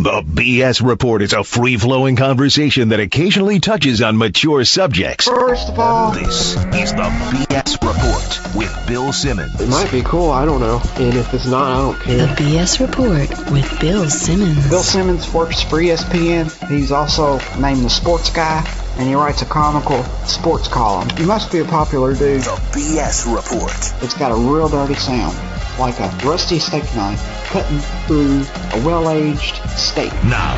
The BS Report is a free-flowing conversation that occasionally touches on mature subjects. First of all, This is the BS Report with Bill Simmons. it might be cool, I don't know. And if it's not, I don't The care. BS Report with Bill Simmons. Bill Simmons works for ESPN. He's also named the Sports Guy, and he writes a comical sports column. He must be a popular dude. The BS Report. It's got a real dirty sound, like a rusty steak knife cutting through a well-aged steak. Now.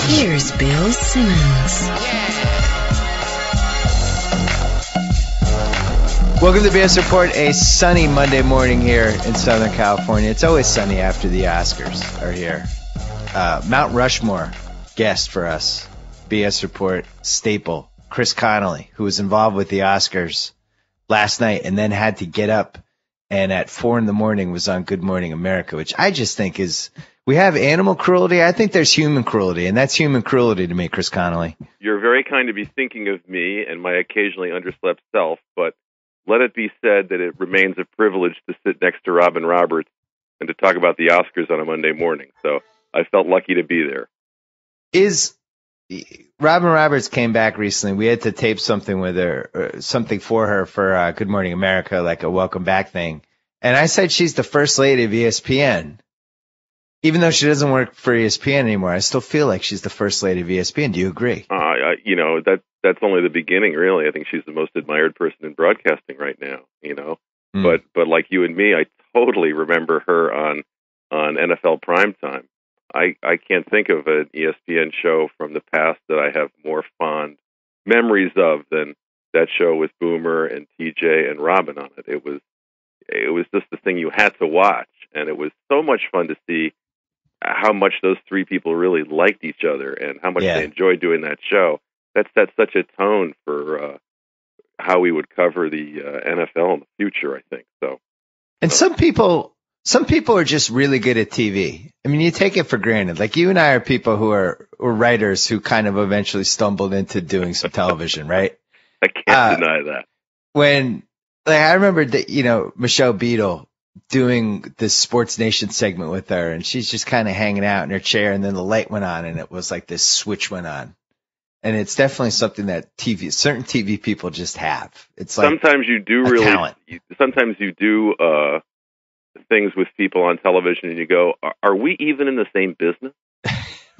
Here's Bill Simmons. Welcome to the BS Report, a sunny Monday morning here in Southern California. It's always sunny after the Oscars are here. Mount Rushmore guest for us, BS Report staple, Chris Connelly, who was involved with the Oscars last night and then had to get up and at 4 a.m. was on Good Morning America, which I just think is, we have animal cruelty. I think there's human cruelty, and that's human cruelty to me, Chris Connelly. You're very kind to be thinking of me and my occasionally underslept self, but let it be said that it remains a privilege to sit next to Robin Roberts and to talk about the Oscars on a Monday morning. So I felt lucky to be there. Robin Roberts came back recently. We had to tape something with her, something for her for Good Morning America, like a welcome back thing. And I said she's the first lady of ESPN. Even though she doesn't work for ESPN anymore, I still feel like she's the first lady of ESPN. Do you agree? That's only the beginning, really. I think she's the most admired person in broadcasting right now, But like you and me, I totally remember her on NFL Primetime. I can't think of an ESPN show from the past that I have more fond memories of than that show with Boomer and TJ and Robin on it. It was just the thing you had to watch, and it was so much fun to see how much those three people really liked each other and how much they enjoyed doing that show. That set such a tone for how we would cover the NFL in the future, I think. So, and some people are just really good at TV. I mean, you take it for granted. Like you and I are people who are writers who kind of eventually stumbled into doing some television, right? I can't deny that. I remember that, Michelle Beadle doing this Sports Nation segment with her, and she's just kind of hanging out in her chair, and then the light went on, and it was like this switch went on. And it's definitely something that certain TV people just have. It's like sometimes you do sometimes you do things with people on television, and you go, "Are we even in the same business?"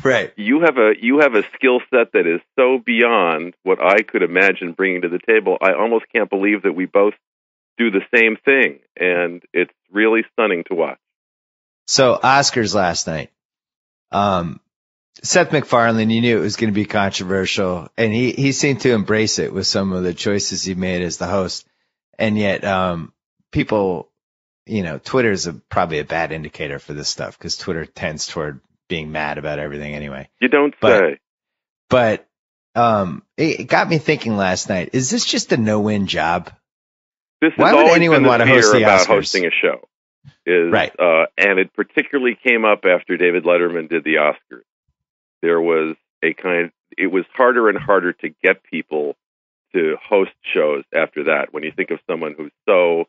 Right. You have a skill set that is so beyond what I could imagine bringing to the table. I almost can't believe that we both do the same thing, and it's really stunning to watch. So Oscars last night. Seth MacFarlane, you knew it was going to be controversial, and he seemed to embrace it with some of the choices he made as the host. And yet, people, Twitter is probably a bad indicator for this stuff because Twitter tends toward being mad about everything anyway. You don't say. But it got me thinking last night, is this just a no-win job? Why would anyone want to host the Oscars? Hosting a show is right, and it particularly came up after David Letterman did the Oscars. There was it was harder and harder to get people to host shows after that. When you think of someone who's so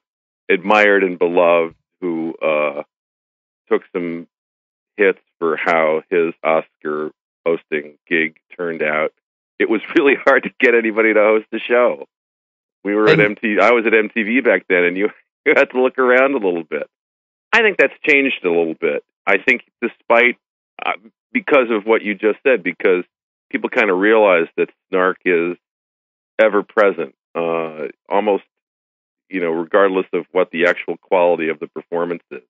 admired and beloved, who took some hits for how his Oscar hosting gig turned out, it was really hard to get anybody to host the show. We were at MTV. I was at MTV back then, and you had to look around a little bit. I think that's changed a little bit. I think despite, because of what you just said, because people kind of realize that snark is ever present, almost, regardless of what the actual quality of the performance is.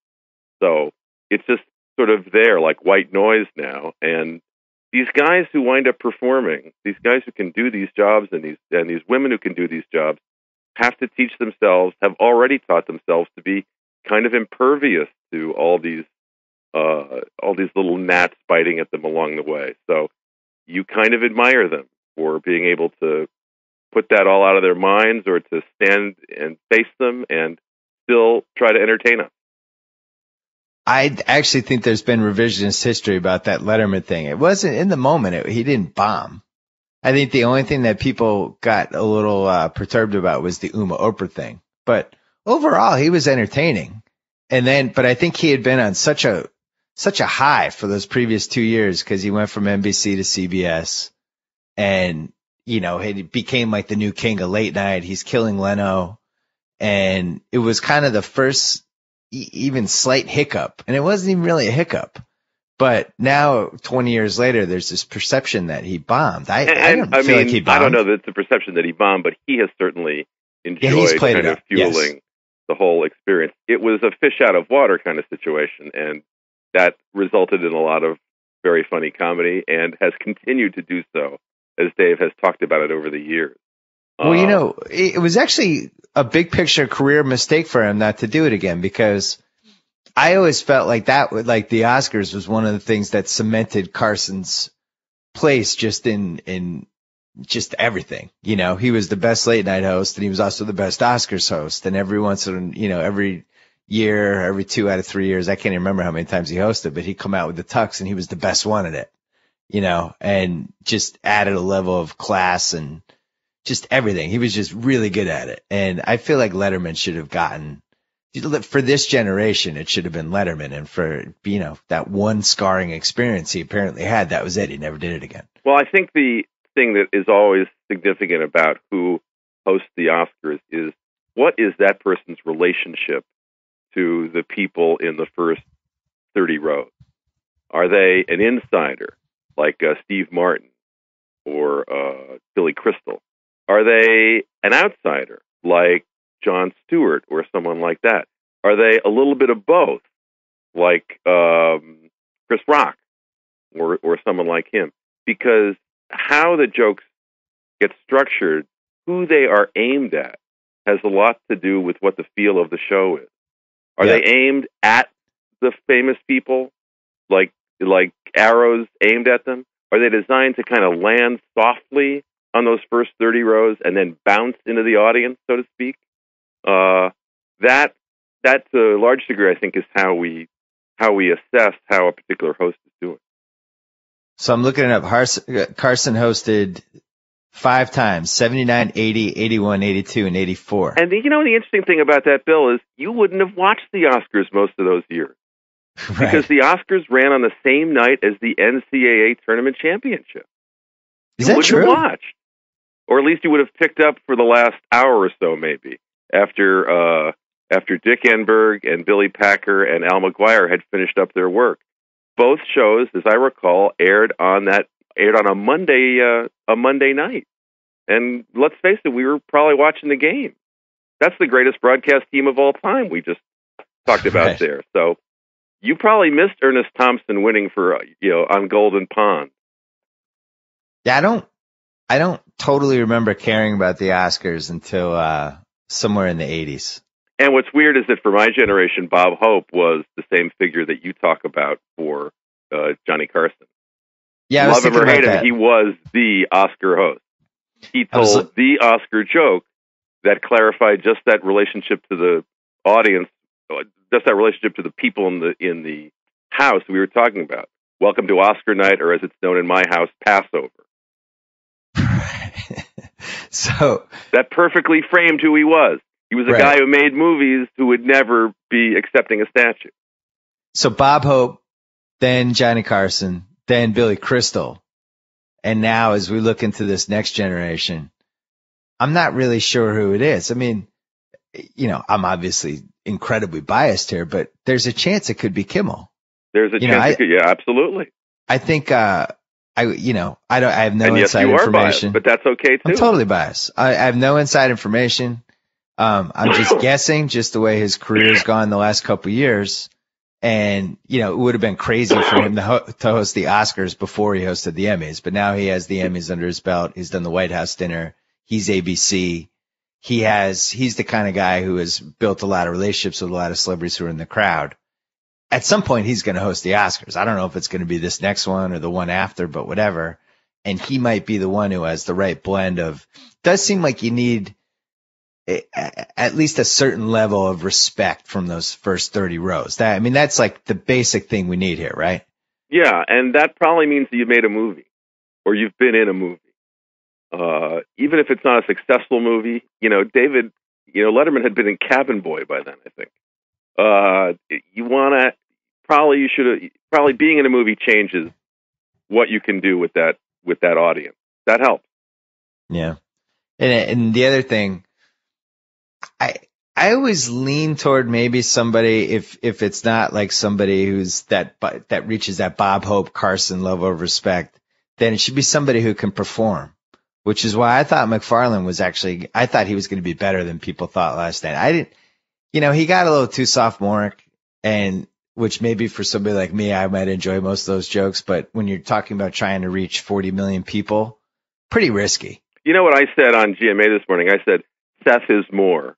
So it's just sort of there, like white noise now. And these guys who wind up performing, these guys who can do these jobs, and these women who can do these jobs, have to teach themselves, have already taught themselves to be kind of impervious to all these little gnats biting at them along the way. So you kind of admire them for being able to put that all out of their minds, or to stand and face them and still try to entertain us. I actually think there's been revisionist history about that Letterman thing. It wasn't in the moment. He didn't bomb. I think the only thing that people got a little perturbed about was the Uma Oprah thing. But overall, he was entertaining. But I think he had been on such a such a high for those previous 2 years because he went from NBC to CBS, and he became like the new king of late night. He's killing Leno, and it was kind of the first even slight hiccup, and it wasn't even really a hiccup. But now, 20 years later, there's this perception that he bombed. I don't feel like he bombed. I don't know that it's the perception that he bombed, but he has certainly enjoyed kind of fueling the whole experience. It was a fish out of water kind of situation, and that resulted in a lot of very funny comedy and has continued to do so, as Dave has talked about it over the years. Well, it was actually a big picture career mistake for him not to do it again, because I always felt like like the Oscars was one of the things that cemented Carson's place just in just everything. He was the best late night host, and he was also the best Oscars host. And every once in, every year, every 2 out of 3 years, I can't even remember how many times he hosted, but he'd come out with the tux, and he was the best one at it, and just added a level of class and just everything. He was just really good at it. And I feel like Letterman should have gotten, for this generation, it should have been Letterman. And for, that one scarring experience he apparently had, that was it. He never did it again. Well, I think the thing that is always significant about who hosts the Oscars is, what is that person's relationship to the people in the first 30 rows? Are they an insider like Steve Martin or Billy Crystal? Are they an outsider like Jon Stewart or someone like that? Are they a little bit of both, like Chris Rock or someone like him? Because how the jokes get structured, who they are aimed at, has a lot to do with what the feel of the show is. Are they aimed at the famous people, like arrows aimed at them? Are they designed to kind of land softly on those first 30 rows and then bounce into the audience, so to speak? That to a large degree, I think, is how we assess how a particular host is doing. So I'm looking it up. Carson hosted 5 times, 79, 80, 81, 82, and 84. And the interesting thing about that, Bill, is you wouldn't have watched the Oscars most of those years. Right. Because the Oscars ran on the same night as the NCAA tournament championship. Is that true? You wouldn't have watched. Or at least you would have picked up for the last hour or so, maybe, after Dick Enberg and Billy Packer and Al McGuire had finished up their work. Both shows, as I recall, aired on a Monday night. And let's face it, we were probably watching the game. That's the greatest broadcast team of all time we just talked about there. So you probably missed Ernest Thompson winning for on Golden Pond. Yeah, I don't totally remember caring about the Oscars until somewhere in the 80s. And what's weird is that for my generation, Bob Hope was the same figure that you talk about for Johnny Carson. Yeah, love him or hate him, he was the Oscar host. He told the Oscar joke that clarified just that relationship to the audience, just that relationship to the people in the house we were talking about. Welcome to Oscar night, or as it's known in my house, Passover. So that perfectly framed who he was. He was a guy who made movies who would never be accepting a statue. So Bob Hope, then Johnny Carson, then Billy Crystal. And now as we look into this next generation, I'm not really sure who it is. I mean, I'm obviously incredibly biased here, but there's a chance it could be Kimmel. There's a chance yeah, absolutely. I think, I have no inside information. Biased, but that's okay too. I'm totally biased. I have no inside information. I'm just guessing, just the way his career has gone the last couple of years. And, it would have been crazy for him to host the Oscars before he hosted the Emmys. But now he has the Emmys under his belt. He's done the White House dinner. He's ABC. He's the kind of guy who has built a lot of relationships with a lot of celebrities who are in the crowd. At some point, he's going to host the Oscars. I don't know if it's going to be this next one or the one after, but whatever. And he might be the one who has the right blend of, does seem like you need at least a certain level of respect from those first 30 rows. That's like the basic thing we need here, right? Yeah, and that probably means that you made a movie or you've been in a movie. Even if it's not a successful movie, Letterman had been in Cabin Boy by then, I think. You want to probably being in a movie changes what you can do with that audience. That helps. Yeah. And the other thing, I always lean toward maybe somebody, if it's not like somebody who's that reaches that Bob Hope, Carson level of respect, then it should be somebody who can perform, which is why I thought MacFarlane I thought he was going to be better than people thought last night. I didn't, he got a little too sophomoric, and which maybe for somebody like me, I might enjoy most of those jokes. But when you're talking about trying to reach 40 million people, pretty risky. You know what I said on GMA this morning? I said, Seth is more.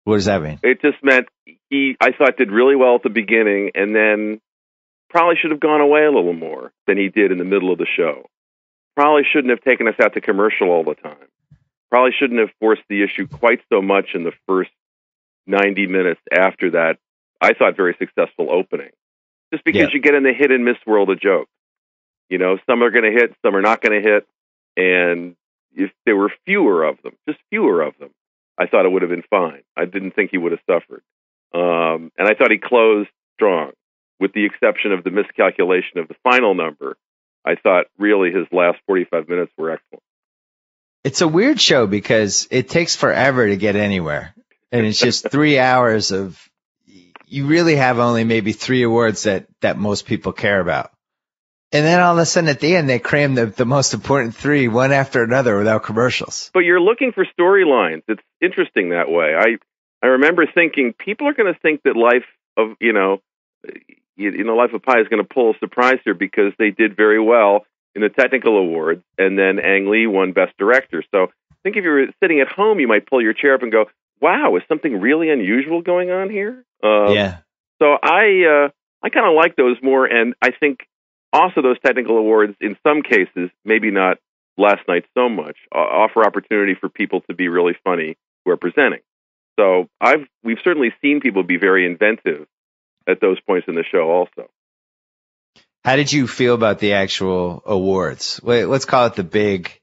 What does that mean? It just meant I thought, did really well at the beginning, and then probably should have gone away a little more than he did in the middle of the show. Probably shouldn't have taken us out to commercial all the time. Probably shouldn't have forced the issue quite so much in the first 90 minutes after that, I thought, very successful opening. Just because you get in the hit and miss world of jokes. Some are going to hit, some are not going to hit, and if there were fewer of them, I thought it would have been fine. I didn't think he would have suffered. And I thought he closed strong, with the exception of the miscalculation of the final number. I thought really his last 45 minutes were excellent. It's a weird show because it takes forever to get anywhere. And it's just 3 hours of, you really have only maybe 3 awards that most people care about. And then all of a sudden at the end, they cram the most important 3, one after another, without commercials. But you're looking for storylines. It's interesting that way. I remember thinking people are going to think that Life of Pi is going to pull a surprise here because they did very well in the technical awards, and then Ang Lee won Best Director. So I think if you were sitting at home, you might pull your chair up and go, "Wow, is something really unusual going on here?" Yeah. So I kind of like those more, and I think also those technical awards, in some cases, maybe not last night so much, offer opportunity for people to be really funny who are presenting. So we've certainly seen people be very inventive at those points in the show also. How did you feel about the actual awards? Wait, let's call it the big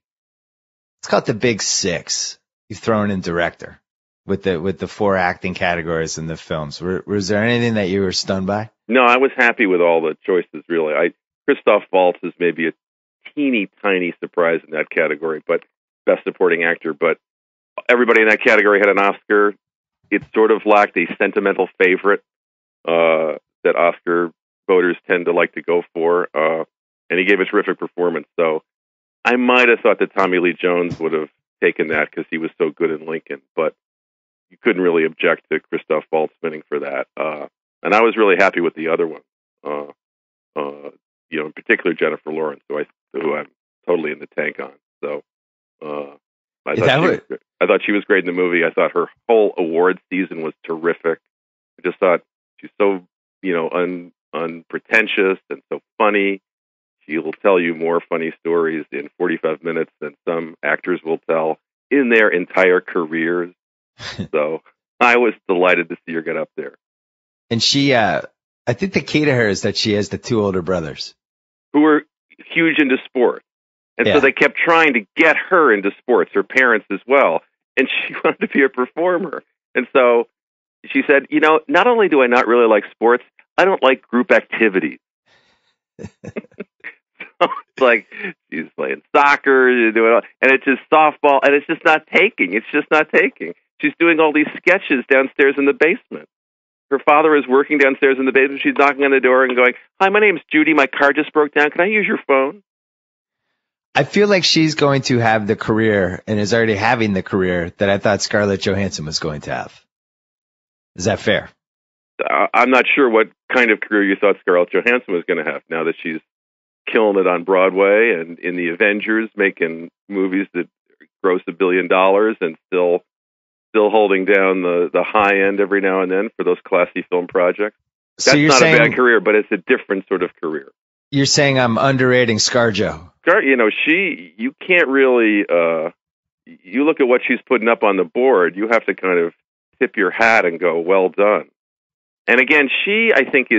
6 you've thrown in director with the 4 acting categories in the films. Was there anything that you were stunned by? No, I was happy with all the choices, really. Christoph Waltz is maybe a teeny tiny surprise in that category, but Best Supporting Actor. But everybody in that category had an Oscar. It sort of lacked a sentimental favorite that Oscar voters tend to like to go for, and he gave a terrific performance. So I might have thought that Tommy Lee Jones would have taken that because he was so good in Lincoln, but you couldn't really object to Christoph Waltz winning for that. And I was really happy with the other one. In particular Jennifer Lawrence, who I'm totally in the tank on. So I thought she was great in the movie. I thought her whole award season was terrific. I just thought she's so unpretentious and so funny. She will tell you more funny stories in 45 minutes than some actors will tell in their entire careers. So I was delighted to see her get up there. And she, I think the key to her is that she has the 2 older brothers who were huge into sports. And so they kept trying to get her into sports, her parents as well. And she wanted to be a performer. And so she said, not only do I not really like sports, I don't like group activities. So it's like she's playing soccer, doing all, and it's just softball, and it's just not taking. She's doing all these sketches downstairs in the basement. Her father is working downstairs in the basement. She's knocking on the door and going, "Hi, my name's Judy. My car just broke down. Can I use your phone?" I feel like she's going to have the career, and is already having the career, that I thought Scarlett Johansson was going to have. Is that fair? I'm not sure what kind of career you thought Scarlett Johansson was going to have now that she's killing it on Broadway and in the Avengers, making movies that gross $1 billion and still holding down the high end every now and then for those classy film projects. That's not a bad career, but it's a different sort of career. You're saying I'm underrating ScarJo. You can't really, you look at what she's putting up on the board, you have to kind of tip your hat and go, well done. And again, I think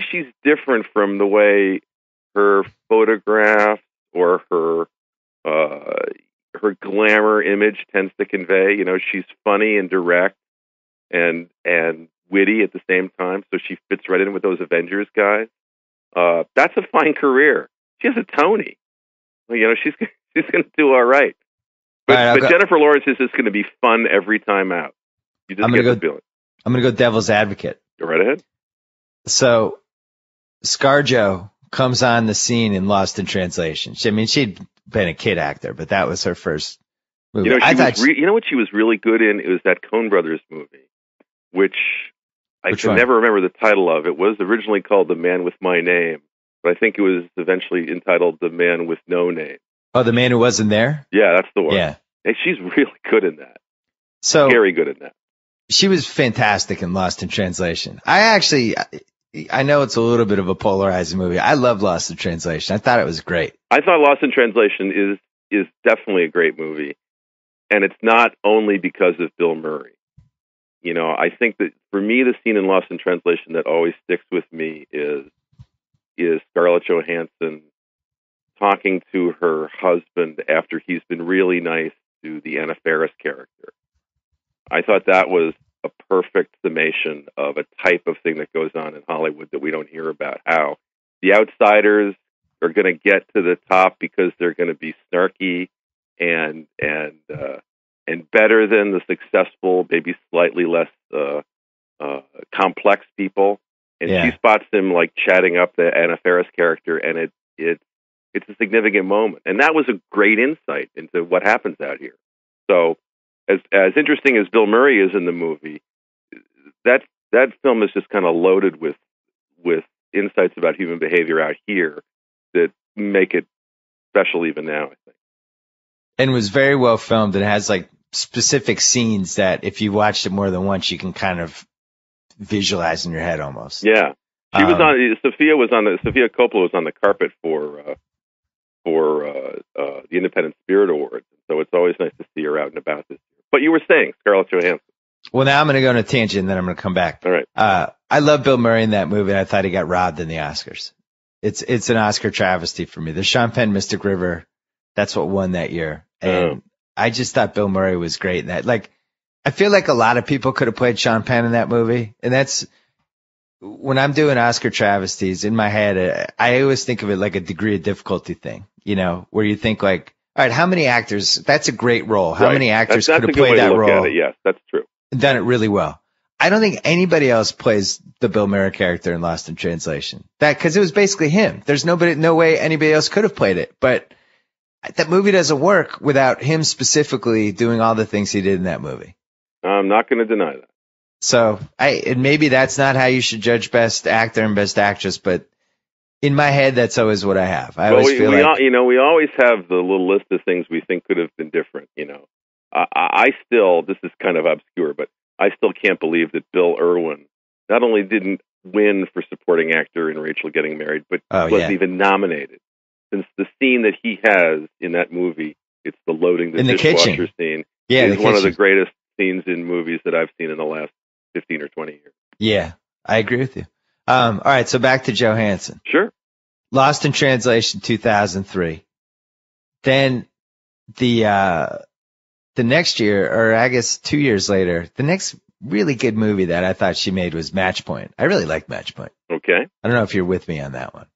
she's different from the way her photographs or her glamour image tends to convey. She's funny and direct and witty at the same time, so she fits right in with those Avengers guys. That's a fine career. She has a Tony. Well, she's going to do all right. But Jennifer Lawrence is just going to be fun every time out. You just get the feeling. I'm going to go devil's advocate. Go right ahead. So, ScarJo comes on the scene in Lost in Translation. She'd been a kid actor, but that was her first movie. You know what she was really good in? It was that Coen Brothers movie, which I can never remember the title of. It was originally called The Man with My Name, but I think it was eventually entitled The Man with No Name. Oh, The Man Who Wasn't There? Yeah, that's the one. Yeah. And she's really good in that. Very good in that. She was fantastic in Lost in Translation. I know it's a little bit of a polarizing movie. I love Lost in Translation. I thought it was great. I thought Lost in Translation is definitely a great movie. And it's not only because of Bill Murray. I think that for me, the scene in Lost in Translation that always sticks with me is Scarlett Johansson talking to her husband after he's been really nice to the Anna Faris character. I thought that was a perfect summation of a type of thing that goes on in Hollywood that we don't hear about, how the outsiders are going to get to the top because they're going to be snarky and better than the successful, maybe slightly less complex people. And she spots them like chatting up the Anna Faris character, and it's a significant moment. And that was a great insight into what happens out here. So as interesting as Bill Murray is in the movie, that film is just kind of loaded with insights about human behavior out here that make it special even now, I think. And was very well filmed. It has like specific scenes that if you watched it more than once, you can kind of visualize in your head almost. Yeah. Sofia Coppola was on the carpet for the Independent Spirit Awards. So it's always nice to see her out and about this year. But you were saying Scarlett Johansson. Well, now I'm going to go on a tangent, and then I'm going to come back. All right. I love Bill Murray in that movie. I thought he got robbed in the Oscars. It's an Oscar travesty for me. The Sean Penn Mystic River, that's what won that year. And I just thought Bill Murray was great in that. Like, I feel like a lot of people could have played Sean Penn in that movie. And that's when I'm doing Oscar travesties in my head, I always think of it like a degree of difficulty thing, where you think like, all right, how many actors, that's a great role. How many actors could have played that role? Yes, that's true. And done it really well. I don't think anybody else plays the Bill Murray character in Lost in Translation. Cause it was basically him. There's no way anybody else could have played it, but that movie doesn't work without him specifically doing all the things he did in that movie. I'm not going to deny that. So and maybe that's not how you should judge best actor and best actress, but in my head, that's always what I have. We always have the little list of things we think could have been different. I still, this is kind of obscure, but I still can't believe that Bill Irwin not only didn't win for supporting actor in Rachel Getting Married, but wasn't even nominated. Since the scene that he has in that movie, it's the loading the dishwasher scene. Yeah, is one of the greatest scenes in movies that I've seen in the last 15 or 20 years. Yeah, I agree with you. All right, so back to Johansson. Sure. Lost in Translation, 2003. Then the next year, or I guess 2 years later, the next really good movie that I thought she made was Match Point. I really liked Match Point. Okay. I don't know if you're with me on that one.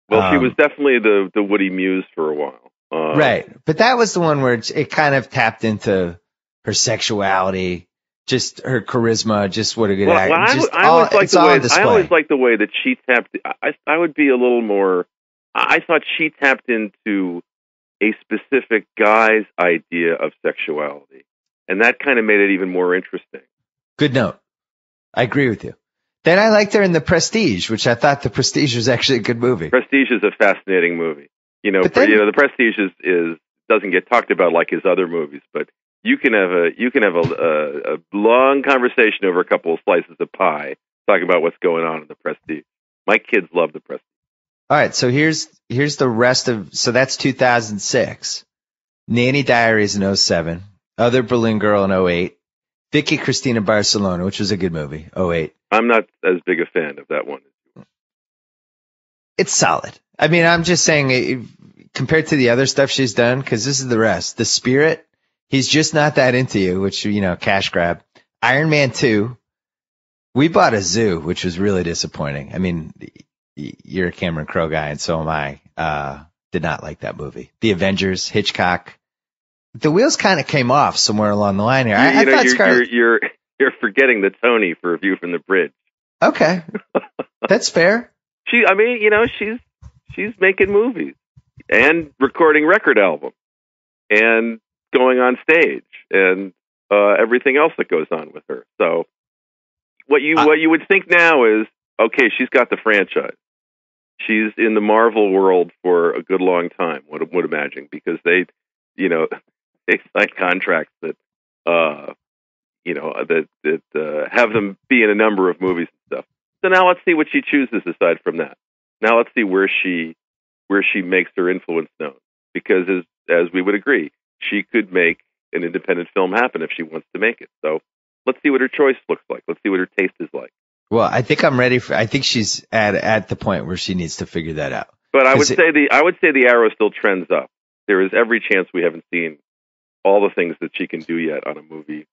Well, she was definitely the Woody Muse for a while. Right. But that was the one where it kind of tapped into her sexuality, just her charisma, just what a good actor. I always like the way that she tapped. I would be a little more. I thought she tapped into a specific guy's idea of sexuality, and that kind of made it even more interesting. Good note. I agree with you. Then I liked her in The Prestige, which I thought The Prestige was actually a good movie. Prestige is a fascinating movie. The Prestige is doesn't get talked about like his other movies, but you can have a long conversation over a couple of slices of pie talking about what's going on in The Prestige. My kids love The Prestige. All right, so here's the rest of, so that's 2006. Nanny Diaries in 2007. Other Berlin Girl in 2008. Vicky Cristina Barcelona, which was a good movie, 2008. I'm not as big a fan of that one. It's solid. I mean, I'm just saying, compared to the other stuff she's done, because this is the rest. The Spirit, he's just not that into you, which, cash grab. Iron Man 2, We bought a zoo, which was really disappointing. I mean, you're a Cameron Crowe guy, and so am I. Did not like that movie. The Avengers, Hitchcock. The wheels kind of came off somewhere along the line here. I thought you're forgetting the Tony for A View from the Bridge. Okay, that's fair. She's making movies and recording record albums and going on stage and everything else that goes on with her. So what you would think now is, okay, she's got the franchise. She's in the Marvel world for a good long time. Would imagine, because they sign contracts that have them be in a number of movies and stuff. So now let's see what she chooses aside from that. Now let's see where she makes her influence known. Because as we would agree, she could make an independent film happen if she wants to make it. So let's see what her choice looks like. Let's see what her taste is like. Well, I think I'm ready I think she's at the point where she needs to figure that out. But I would say the arrow still trends up. There is every chance we haven't seen all the things that she can do yet on a movie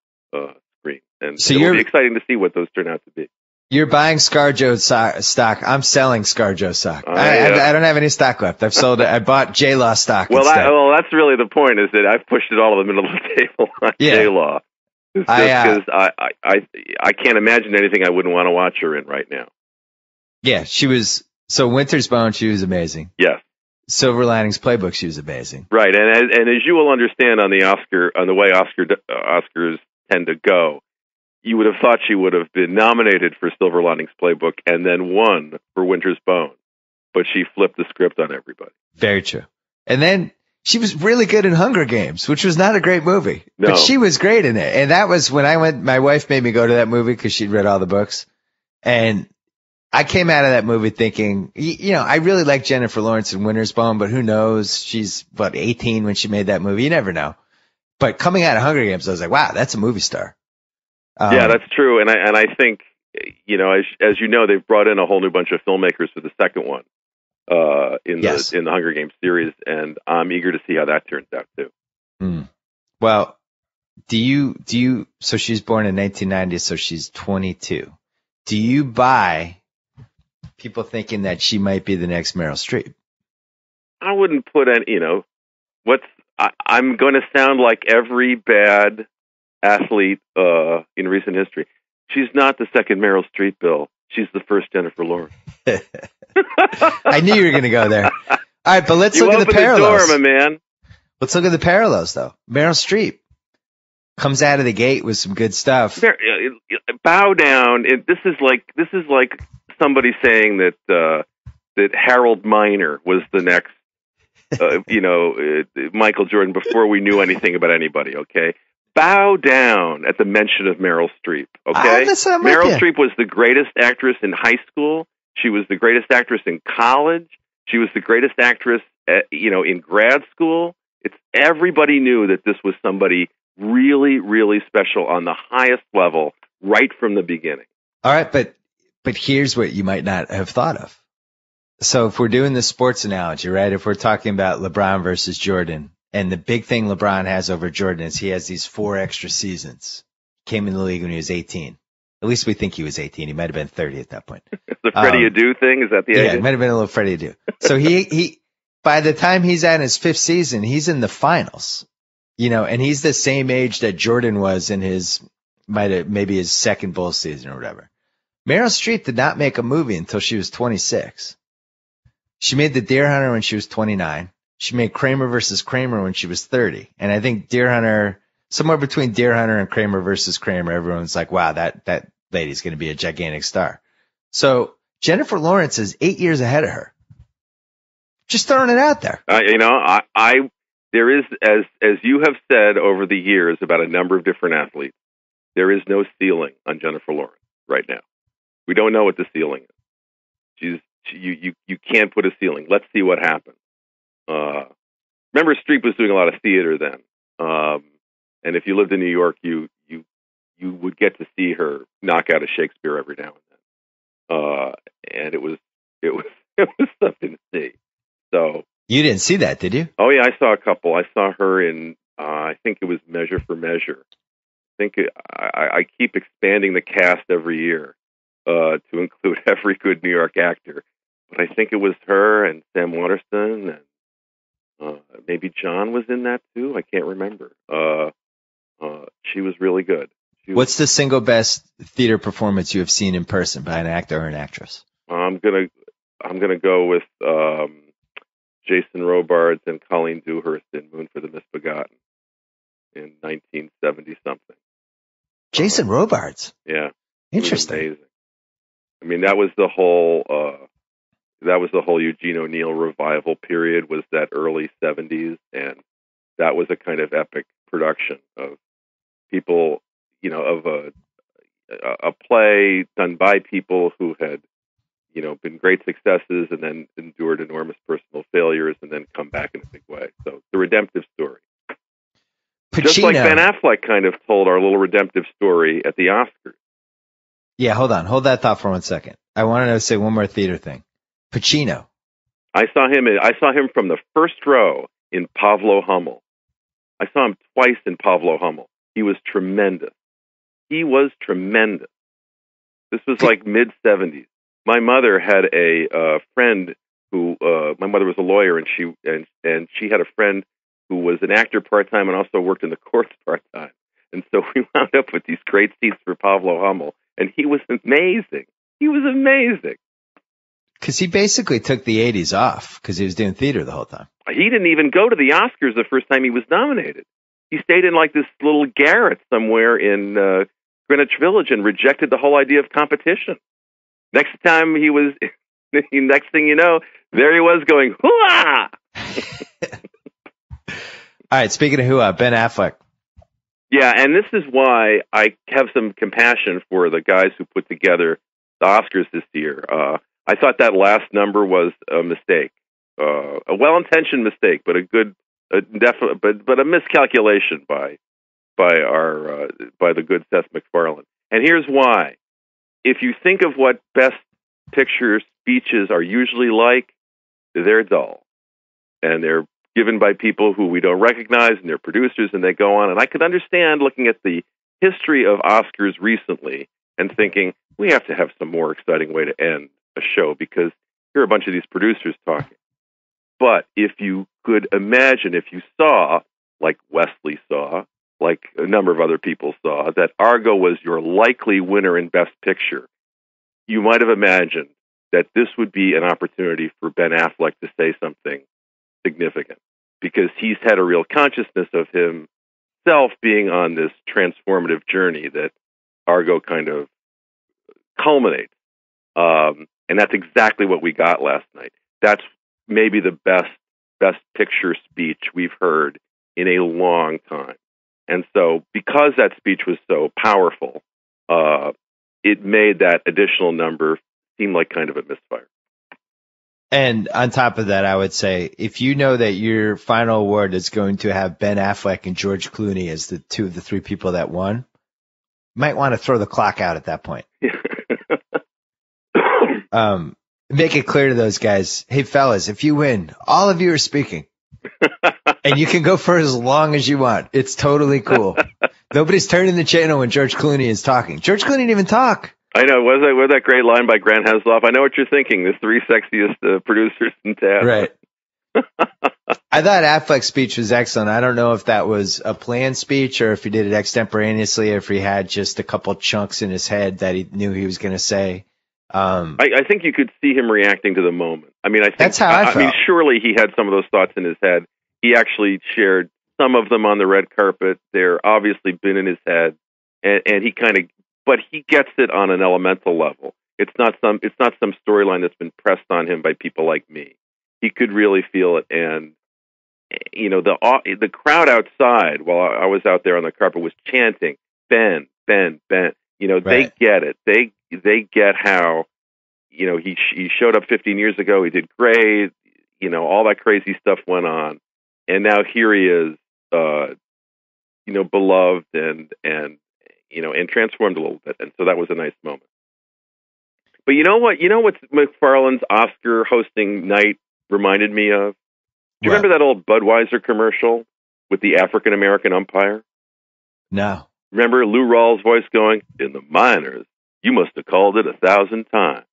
screen, and so it'll be exciting to see what those turn out to be. You're buying ScarJo stock. I'm selling ScarJo stock. I don't have any stock left. I've sold it. I bought J-Law stock. Well, that's really the point. Is that I've pushed it all in the middle of the table on J-Law. Because I can't imagine anything I wouldn't want to watch her in right now. Yeah, she was. So Winter's Bone, she was amazing. Yes. Silver Linings Playbook, she was amazing. Right, and as you will understand on the way Oscars tend to go, you would have thought she would have been nominated for Silver Linings Playbook and then won for Winter's Bone, but she flipped the script on everybody. Very true. And then she was really good in Hunger Games, which was not a great movie, but she was great in it. And that was when I went. My wife made me go to that movie because she'd read all the books, and I came out of that movie thinking, I really like Jennifer Lawrence in Winter's Bone, but who knows? She's 18 when she made that movie. You never know. But coming out of Hunger Games, I was like, wow, that's a movie star. Yeah, that's true. And I think, as you know, they've brought in a whole new bunch of filmmakers for the second one in the Hunger Games series, and I'm eager to see how that turns out too. Mm. Well, do you? So she's born in 1990, so she's 22. Do you buy people thinking that she might be the next Meryl Streep? I wouldn't put any. I'm going to sound like every bad athlete in recent history. She's not the second Meryl Streep, Bill. She's the first Jennifer Lawrence. I knew you were going to go there. All right, but let's look at the parallels. The door, my man. Let's look at the parallels, though. Meryl Streep comes out of the gate with some good stuff. Bow down. This is like somebody saying that Harold Miner was the next, Michael Jordan before we knew anything about anybody. Okay. Bow down at the mention of Meryl Streep, okay? Meryl Streep was the greatest actress in high school. She was the greatest actress in college. She was the greatest actress, in grad school. Everybody knew that this was somebody really, really special on the highest level right from the beginning. All right, but here's what you might not have thought of. So if we're doing the sports analogy, right, if we're talking about LeBron versus Jordan, and the big thing LeBron has over Jordan is he has these 4 extra seasons. Came in the league when he was 18. At least we think he was 18. He might have been 30 at that point. The Freddie Adu thing? Is that the age? Yeah, it might have been a little Freddie Adu. So he by the time he's at his 5th season, he's in the finals. And he's the same age that Jordan was in maybe his second Bulls season or whatever. Meryl Streep did not make a movie until she was 26. She made The Deer Hunter when she was 29. She made Kramer versus Kramer when she was 30. And I think Deer Hunter, somewhere between Deer Hunter and Kramer versus Kramer, everyone's like, wow, that lady's going to be a gigantic star. So Jennifer Lawrence is 8 years ahead of her. Just throwing it out there. There is, as you have said over the years about a number of different athletes, there is no ceiling on Jennifer Lawrence right now. We don't know what the ceiling is. You can't put a ceiling. Let's see what happens. Remember, Streep was doing a lot of theater then, and if you lived in New York, you would get to see her knock out a Shakespeare every now and then, and it was something to see. So you didn't see that, did you? Oh yeah, I saw a couple. I saw her in I think it was Measure for Measure. I keep expanding the cast every year. to include every good New York actor. But I think it was her and Sam Waterston, and maybe John was in that too. I can't remember. She was really good. What's the single best theater performance you have seen in person by an actor or an actress? I'm gonna go with Jason Robards and Colleen Dewhurst in Moon for the Misbegotten in 1970 something. Jason Robards. Yeah. Interesting. Amazing. I mean, that was the whole Eugene O'Neill revival period, was that early 70s, and that was a kind of epic production of people, of a play done by people who had, been great successes and then endured enormous personal failures and then come back in a big way. So the redemptive story. Pacino. Just like Ben Affleck kind of told our little redemptive story at the Oscars. Yeah, hold on. Hold that thought for 1 second. I want to say one more theater thing. Pacino. I saw him from the first row in Pavlo Hummel. I saw him twice in Pavlo Hummel. He was tremendous. He was tremendous. This was like mid-70s. My mother had a friend who, my mother was a lawyer, and she had a friend who was an actor part-time and also worked in the courts part-time. And so we wound up with these great seats for Pavlo Hummel, and he was amazing. He was amazing. Because he basically took the 80s off because he was doing theater the whole time. He didn't even go to the Oscars the first time he was nominated. He stayed in like this little garret somewhere in Greenwich Village and rejected the whole idea of competition. Next thing you know, there he was going, hoo-ah! All right, speaking of hoo-ah, Ben Affleck. Yeah, and this is why I have some compassion for the guys who put together the Oscars this year. I thought that last number was a mistake, a well-intentioned mistake, but but a miscalculation by the good Seth MacFarlane. And here's why: if you think of what Best Picture speeches are usually like, they're dull, and they're given by people who we don't recognize, and they're producers, and they go on. And I could understand looking at the history of Oscars recently and thinking, we have to have some more exciting way to end a show because here are a bunch of these producers talking. But if you could imagine, if you saw, like Wesley saw, like a number of other people saw, that Argo was your likely winner in Best Picture, you might have imagined that this would be an opportunity for Ben Affleck to say something significant, because he's had a real consciousness of himself being on this transformative journey that Argo kind of culminates. And that's exactly what we got last night. That's maybe the best picture speech we've heard in a long time. And so because that speech was so powerful, it made that additional number seem like kind of a misfire. And on top of that, I would say, if you know that your final award is going to have Ben Affleck and George Clooney as the two of the three people that won, you might want to throw the clock out at that point. Make it clear to those guys, hey, fellas, if you win, all of you are speaking. And you can go for as long as you want. It's totally cool. Nobody's turning the channel when George Clooney is talking. George Clooney didn't even talk. I know. Was that great line by Grant Heslov? I know what you're thinking. The three sexiest producers in town. Right. I thought Affleck's speech was excellent. I don't know if that was a planned speech or if he did it extemporaneously or if he had just a couple chunks in his head that he knew he was going to say. I think you could see him reacting to the moment. I mean, I think that's how I felt. mean, surely he had some of those thoughts in his head. He actually shared some of them on the red carpet. They're obviously been in his head, and he kind of, but he gets it on an elemental level. It's not some storyline that's been pressed on him by people like me. He could really feel it, and the crowd outside while I was out there on the carpet was chanting Ben, Ben, Ben. Right. They get it. They get how, he showed up 15 years ago. He did great. All that crazy stuff went on. And now here he is, beloved and transformed a little bit. And so that was a nice moment. But you know what? You know what MacFarlane's Oscar hosting night reminded me of? Do you remember that old Budweiser commercial with the African-American umpire? No. Remember Lou Rawls' voice going, in the minors, You must have called it 1,000 times.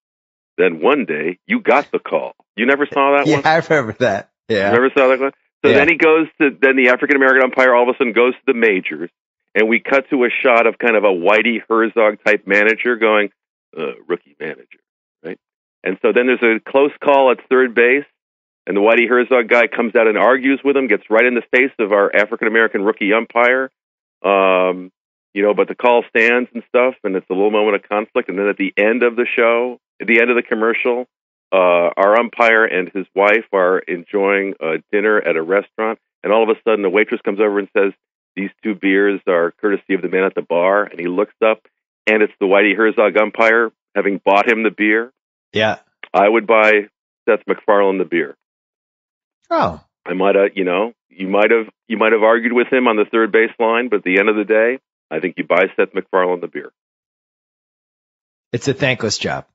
Then one day, you got the call. You never saw that one? Yeah, I remember that. Yeah. You never saw that one? So Yeah. then then the African-American umpire all of a sudden goes to the majors, and we cut to a shot of kind of a Whitey Herzog-type manager going, rookie manager, right? And so then there's a close call at third base, and the Whitey Herzog guy comes out and argues with him, gets right in the face of our African-American rookie umpire. But the call stands and stuff, and it's a little moment of conflict. And then at the end of the show, at the end of the commercial, our umpire and his wife are enjoying dinner at a restaurant, and all of a sudden the waitress comes over and says, "These 2 beers are courtesy of the man at the bar." And he looks up, and it's the Whitey Herzog umpire having bought him the beer. Yeah. I would buy Seth MacFarlane the beer. Oh. I might have, you might have argued with him on the third base line, but at the end of the day, I think you buy Seth MacFarlane the beer. It's a thankless job.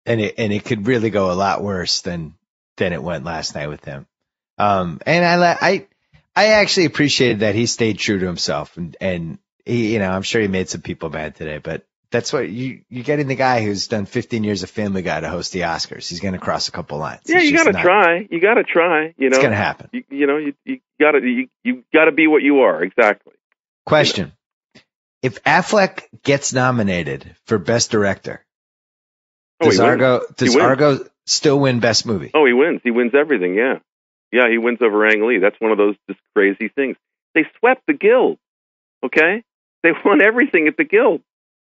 And it could really go a lot worse than it went last night with him. And I actually appreciated that he stayed true to himself, and he, I'm sure he made some people mad today, but that's what you're getting, the guy who's done 15 years of Family Guy to host the Oscars. He's going to cross a couple lines. Yeah, you got to try. You got to try. It's going to happen. You got to be what you are. Exactly. Question. If Affleck gets nominated for Best Director, does Argo still win Best Movie? Oh, he wins. He wins everything. Yeah. Yeah, he wins over Ang Lee. That's one of those just crazy things. They swept the Guild. Okay? They won everything at the Guild.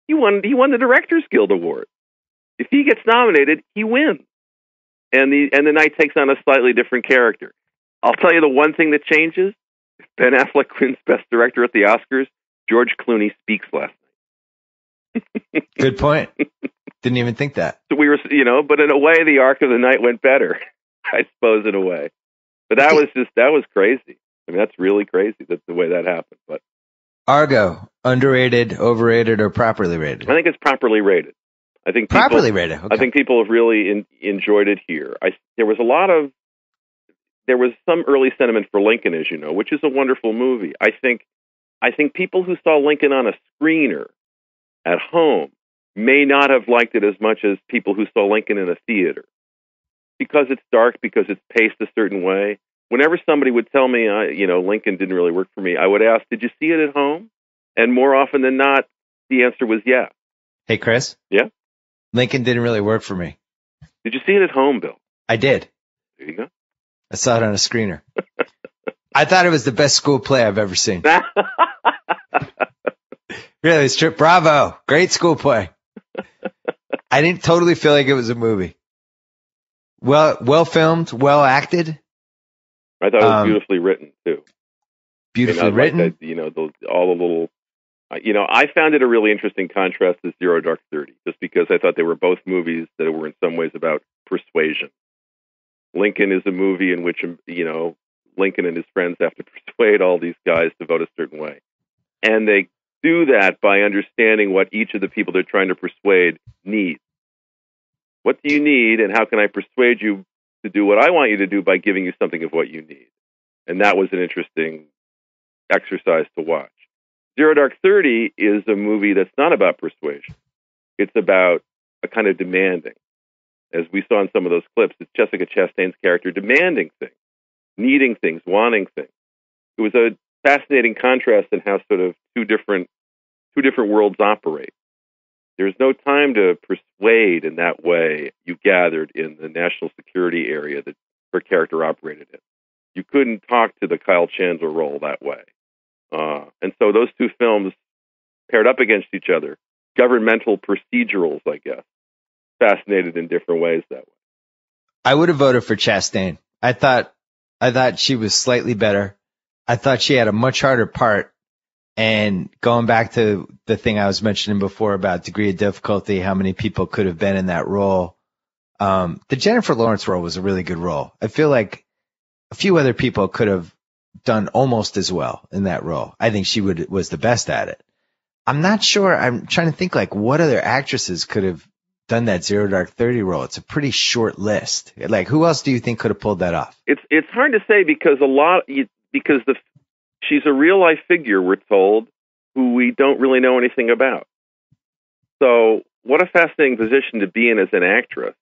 He won the Directors Guild Award. If he gets nominated, he wins. And the night takes on a slightly different character. I'll tell you the one thing that changes. If Ben Affleck wins Best Director at the Oscars, George Clooney speaks last night. Good point. Didn't even think that. So we were, but in a way, the arc of the night went better, I suppose, in a way. But that was crazy. I mean, that's really crazy. That's the way that happened. But Argo, underrated, overrated, or properly rated? I think it's properly rated. I think properly rated. Okay. I think people have really enjoyed it here. There was some early sentiment for Lincoln, as you know, which is a wonderful movie. I think people who saw Lincoln on a screener at home may not have liked it as much as people who saw Lincoln in a theater, because it's dark, because it's paced a certain way. Whenever somebody would tell me, Lincoln didn't really work for me, I would ask, did you see it at home? And more often than not, the answer was yes. Hey, Chris? Yeah? Lincoln didn't really work for me. Did you see it at home, Bill? I did. There you go. I saw it on a screener. I thought it was the best school play I've ever seen. Really, it's true. Bravo. Great school play. I didn't totally feel like it was a movie. Well filmed, well acted. I thought it was beautifully written too. Beautifully written. Like all the little. I found it a really interesting contrast to Zero Dark 30, just because I thought they were both movies that were in some ways about persuasion. Lincoln is a movie in which Lincoln and his friends have to persuade all these guys to vote a certain way, and they do that by understanding what each of the people they're trying to persuade needs. What do you need, and how can I persuade you to do what I want you to do by giving you something of what you need? And that was an interesting exercise to watch. Zero Dark 30 is a movie that's not about persuasion. It's about a kind of demanding. As we saw in some of those clips, it's Jessica Chastain's character demanding things, needing things, wanting things. It was a fascinating contrast in how sort of two different worlds operate. There's no time to persuade in that way you gathered in the national security area that her character operated in. You couldn't talk to the Kyle Chandler role that way. And so those two films paired up against each other, governmental procedurals, I guess, fascinated in different ways that way. I would have voted for Chastain. I thought she was slightly better. I thought she had a much harder part. And going back to the thing I was mentioning before about degree of difficulty, how many people could have been in that role. The Jennifer Lawrence role was a really good role. I feel like a few other people could have done almost as well in that role. I think she was the best at it. I'm not sure. I'm trying to think like what other actresses could have done that Zero Dark 30 role. It's a pretty short list. Like who else do you think could have pulled that off? It's hard to say because she's a real life figure, we're told, who we don't really know anything about. So what a fascinating position to be in as an actress.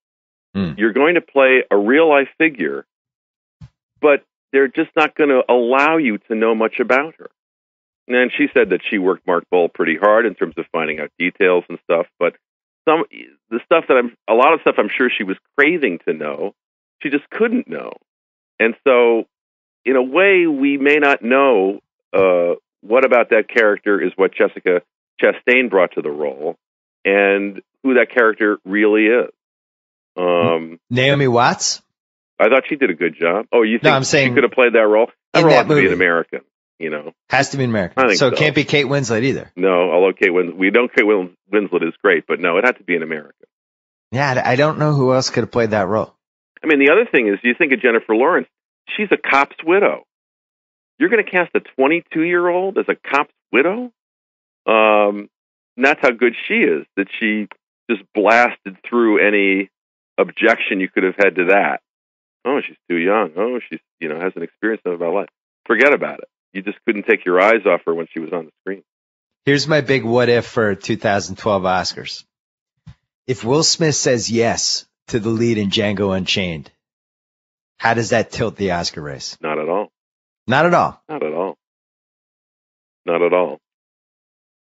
You're going to play a real life figure, but they're just not going to allow you to know much about her. And she said that she worked Mark Bowl pretty hard in terms of finding out details and stuff, but a lot of stuff I'm sure she was craving to know, she just couldn't know. And so, in a way, we may not know what about that character is what Jessica Chastain brought to the role, and who that character really is. Naomi Watts? I thought she did a good job. Oh, you think she could have played that role? That role has to be an American, Has to be an American. I think so it can't be Kate Winslet either. No, although Kate Winslet is great, but no, it had to be an American. Yeah, I don't know who else could have played that role. I mean, the other thing is, you think of Jennifer Lawrence, she's a cop's widow. You're going to cast a 22-year-old as a cop's widow? And that's how good she is, that she just blasted through any objection you could have had to that. Oh, she's too young. Oh, she's, hasn't experienced enough about life. Forget about it. You just couldn't take your eyes off her when she was on the screen. Here's my big what if for 2012 Oscars. If Will Smith says yes to the lead in Django Unchained, how does that tilt the Oscar race? Not at all. Not at all. Not at all. Not at all.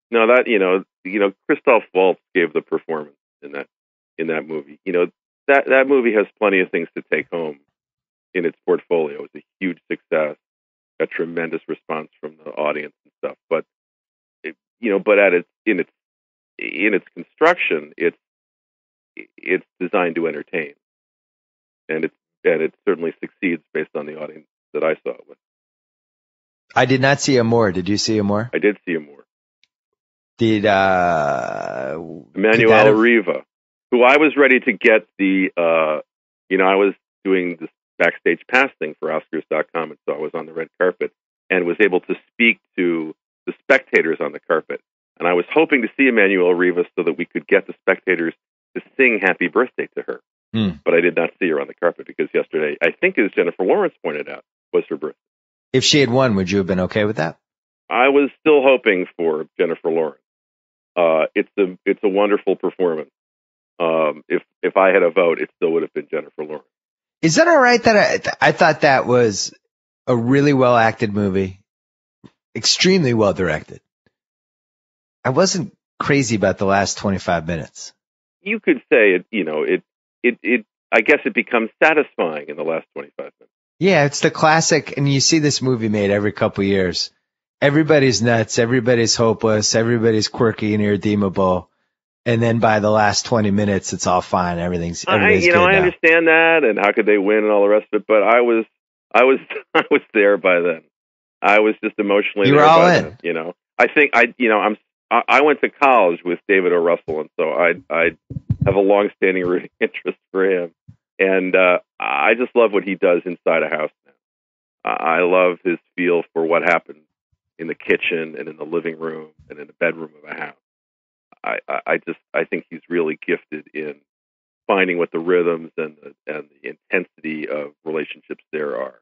No, that, Christoph Waltz gave the performance in that movie. That movie has plenty of things to take home in its portfolio. It's a huge success, a tremendous response from the audience and stuff. But in its construction, it's designed to entertain, and it certainly succeeds based on the audience that I saw it with. I did not see Amour. Did you see Amour? I did see Amour. Did Emmanuel Riva, who I was ready to get I was doing this backstage pass thing for Oscars.com, and so I was on the red carpet and was able to speak to the spectators on the carpet. And I was hoping to see Emmanuel Riva so that we could get the spectators to sing happy birthday to her. But I did not see her on the carpet because yesterday, I think as Jennifer Lawrence pointed out, was her birthday. If she had won, would you have been okay with that? I was still hoping for Jennifer Lawrence. It's a wonderful performance. If I had a vote, it still would have been Jennifer Lawrence. Is that all right that I thought that was a really well acted movie, extremely well directed? I wasn't crazy about the last 25 minutes. You could say it. I guess it becomes satisfying in the last 25 minutes. Yeah, it's the classic, and you see this movie made every couple of years. Everybody's nuts, everybody's hopeless, everybody's quirky and irredeemable, and then by the last 20 minutes, it's all fine. Everything's good I now. understand that, and how could they win and all the rest of it? But I was there by then. I was just emotionally. You were all in. Then, I think I went to college with David O. Russell, and so I have a long-standing rooting interest for him, and I just love what he does inside a house now. I love his feel for what happens in the kitchen and in the living room and in the bedroom of a house. I think he's really gifted in finding what the rhythms and the intensity of relationships there are.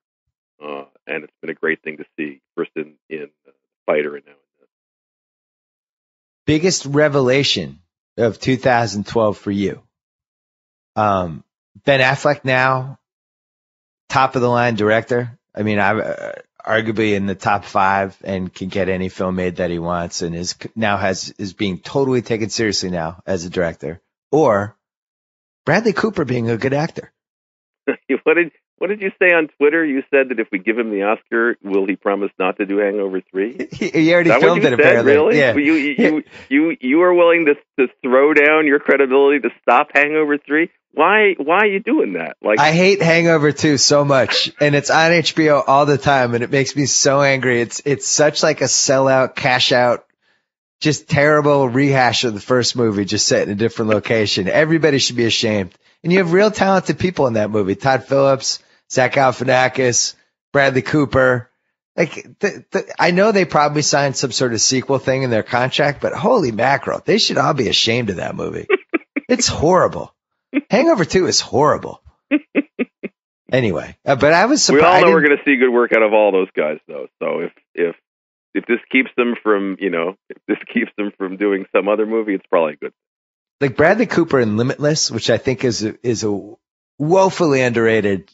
And it's been a great thing to see, first in Fighter and now in this. Biggest revelation of 2012 for you? Ben Affleck now, top of the line director. I mean, arguably in the top 5 and can get any film made that he wants, and is being totally taken seriously now as a director. Or Bradley Cooper being a good actor. What did you say on Twitter? You said that if we give him the Oscar, will he promise not to do Hangover 3? He already filmed it, apparently. Really? Yeah. You are willing to throw down your credibility to stop Hangover 3? Why are you doing that? I hate Hangover 2 so much, and it's on HBO all the time, and it makes me so angry. It's such like a sellout, cash out, just terrible rehash of the first movie, just set in a different location. Everybody should be ashamed. And you have real talented people in that movie. Todd Phillips, Zach Galifianakis, Bradley Cooper. I know they probably signed some sort of sequel thing in their contract, but holy mackerel, they should all be ashamed of that movie. It's horrible. Hangover 2 is horrible. Anyway, but I was surprised. We all know we're going to see good work out of all those guys, though. So if this keeps them from, doing some other movie, it's probably good. like Bradley Cooper in Limitless, which I think is a woefully underrated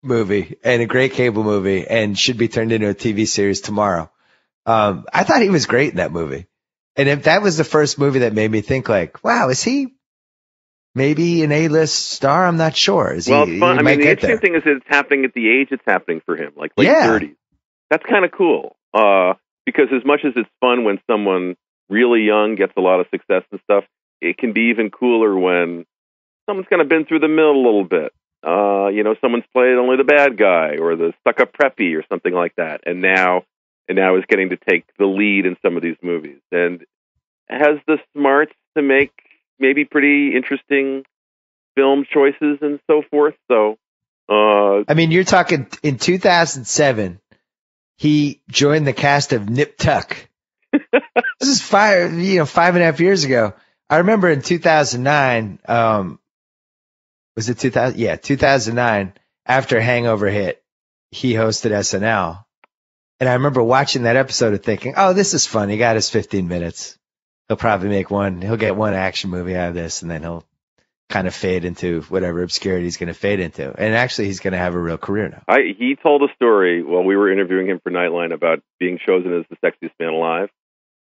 movie and a great cable movie and should be turned into a TV series tomorrow. I thought he was great in that movie. And if that was the first movie that made me think like, wow, is he maybe an A-list star? I'm not sure. It's fun. I mean, the interesting thing is that it's happening at the age it's happening for him, like late 30s. That's kind of cool. Because as much as it's fun when someone really young gets a lot of success and stuff, it can be even cooler when someone's kind of been through the mill a little bit. Someone's played only the bad guy or the stuck-up preppy or something like that, and now is getting to take the lead in some of these movies and has the smarts to make maybe pretty interesting film choices and so forth. So, I mean, you're talking in 2007, he joined the cast of Nip Tuck. This is 5.5 years ago. I remember in 2009, was it 2000? Yeah, 2009, after Hangover hit, he hosted SNL. And I remember watching that episode and thinking, oh, this is fun. He got his 15 minutes. He'll probably he'll get one action movie out of this, and then he'll kind of fade into whatever obscurity he's going to fade into. And actually, he's going to have a real career now. He told a story while we were interviewing him for Nightline about being chosen as the sexiest man alive.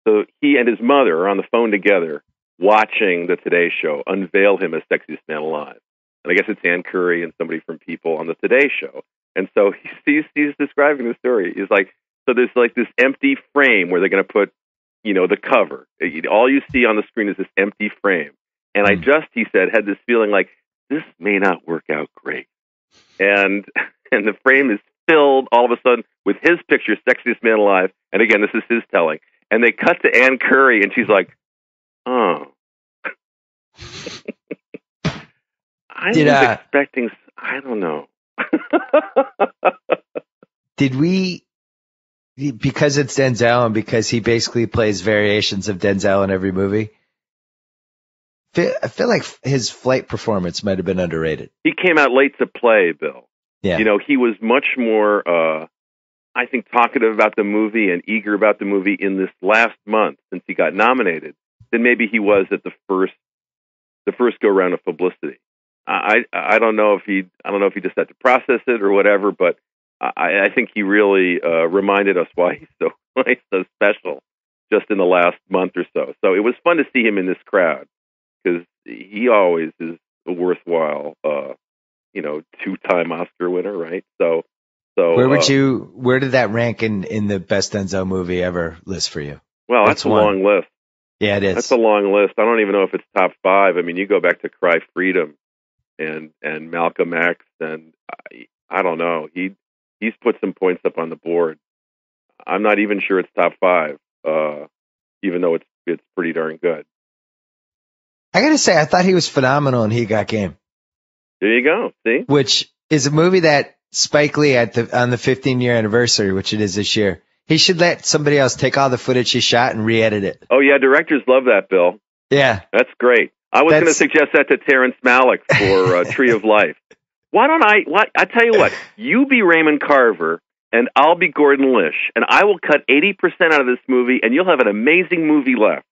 So he and his mother are on the phone together watching the Today Show unveil him as sexiest man alive. And I guess it's Ann Curry and somebody from People on the Today Show. And so he's describing the story. He's like, so there's like this empty frame where they're going to put, the cover. All you see on the screen is this empty frame. And I he said, had this feeling like this may not work out great. And the frame is filled all of a sudden with his picture, sexiest man alive. And again, this is his telling. And they cut to Ann Curry and she's like, oh. I was expecting, I don't know. Did we, because it's Denzel and because he basically plays variations of Denzel in every movie, I feel like his Flight performance might have been underrated. He came out late to play, Bill. Yeah. He was much more, I think, talkative about the movie and eager about the movie in this last month since he got nominated than maybe he was at the first go round of publicity. I don't know if he just had to process it or whatever, but I think he really reminded us why he's so special just in the last month or so. So it was fun to see him in this crowd because he always is a worthwhile, two-time Oscar winner, right? So where did that rank in the best Denzel movie ever list for you? Well, that's a long list. Yeah, it is. That's a long list. I don't even know if it's top 5. I mean, you go back to Cry Freedom and Malcolm X, and I don't know. He's put some points up on the board. I'm not even sure it's top 5, even though it's pretty darn good. I gotta say, I thought he was phenomenal in He Got Game. There you go. See, which is a movie that Spike Lee on the 15-year anniversary, which it is this year, he should let somebody else take all the footage he shot and re-edit it. Oh yeah, directors love that, Bill. Yeah, that's great. I was going to suggest that to Terrence Malick for Tree of Life. Why don't I tell you what, you be Raymond Carver and I'll be Gordon Lish, and I will cut 80% out of this movie and you'll have an amazing movie left.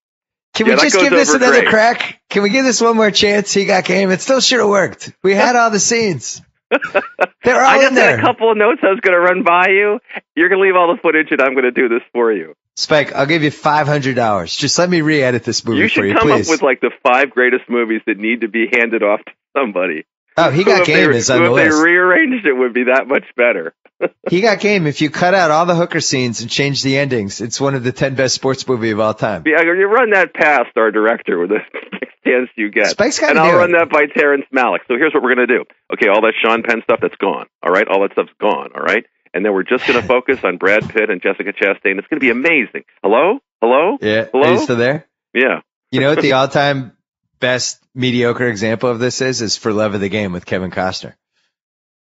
Can we just give this another crack? Can we give this one more chance? He Got Game. It still should have worked. We had all the scenes. They're all in there. I just had a couple of notes I was going to run by you. You're going to leave all the footage and I'm going to do this for you. Spike, I'll give you $500. Just let me re-edit this movie for you, please. You should come up with like the 5 greatest movies that need to be handed off to somebody. Oh, He Got Game is on the list. If they rearranged it, would be that much better. He Got Game. If you cut out all the hooker scenes and change the endings, it's one of the 10 best sports movies of all time. Yeah, you run that past our director with the chance you get. Spike's got to do it. And I'll run that by Terrence Malick. So here's what we're going to do. Okay, all that Sean Penn stuff, that's gone. All right, all that stuff's gone. All right, and then we're just going to focus on Brad Pitt and Jessica Chastain. It's going to be amazing. Hello? Yeah. Hello? Are you still there? Yeah. You know what the all-time best mediocre example of this is For Love of the Game with Kevin Costner.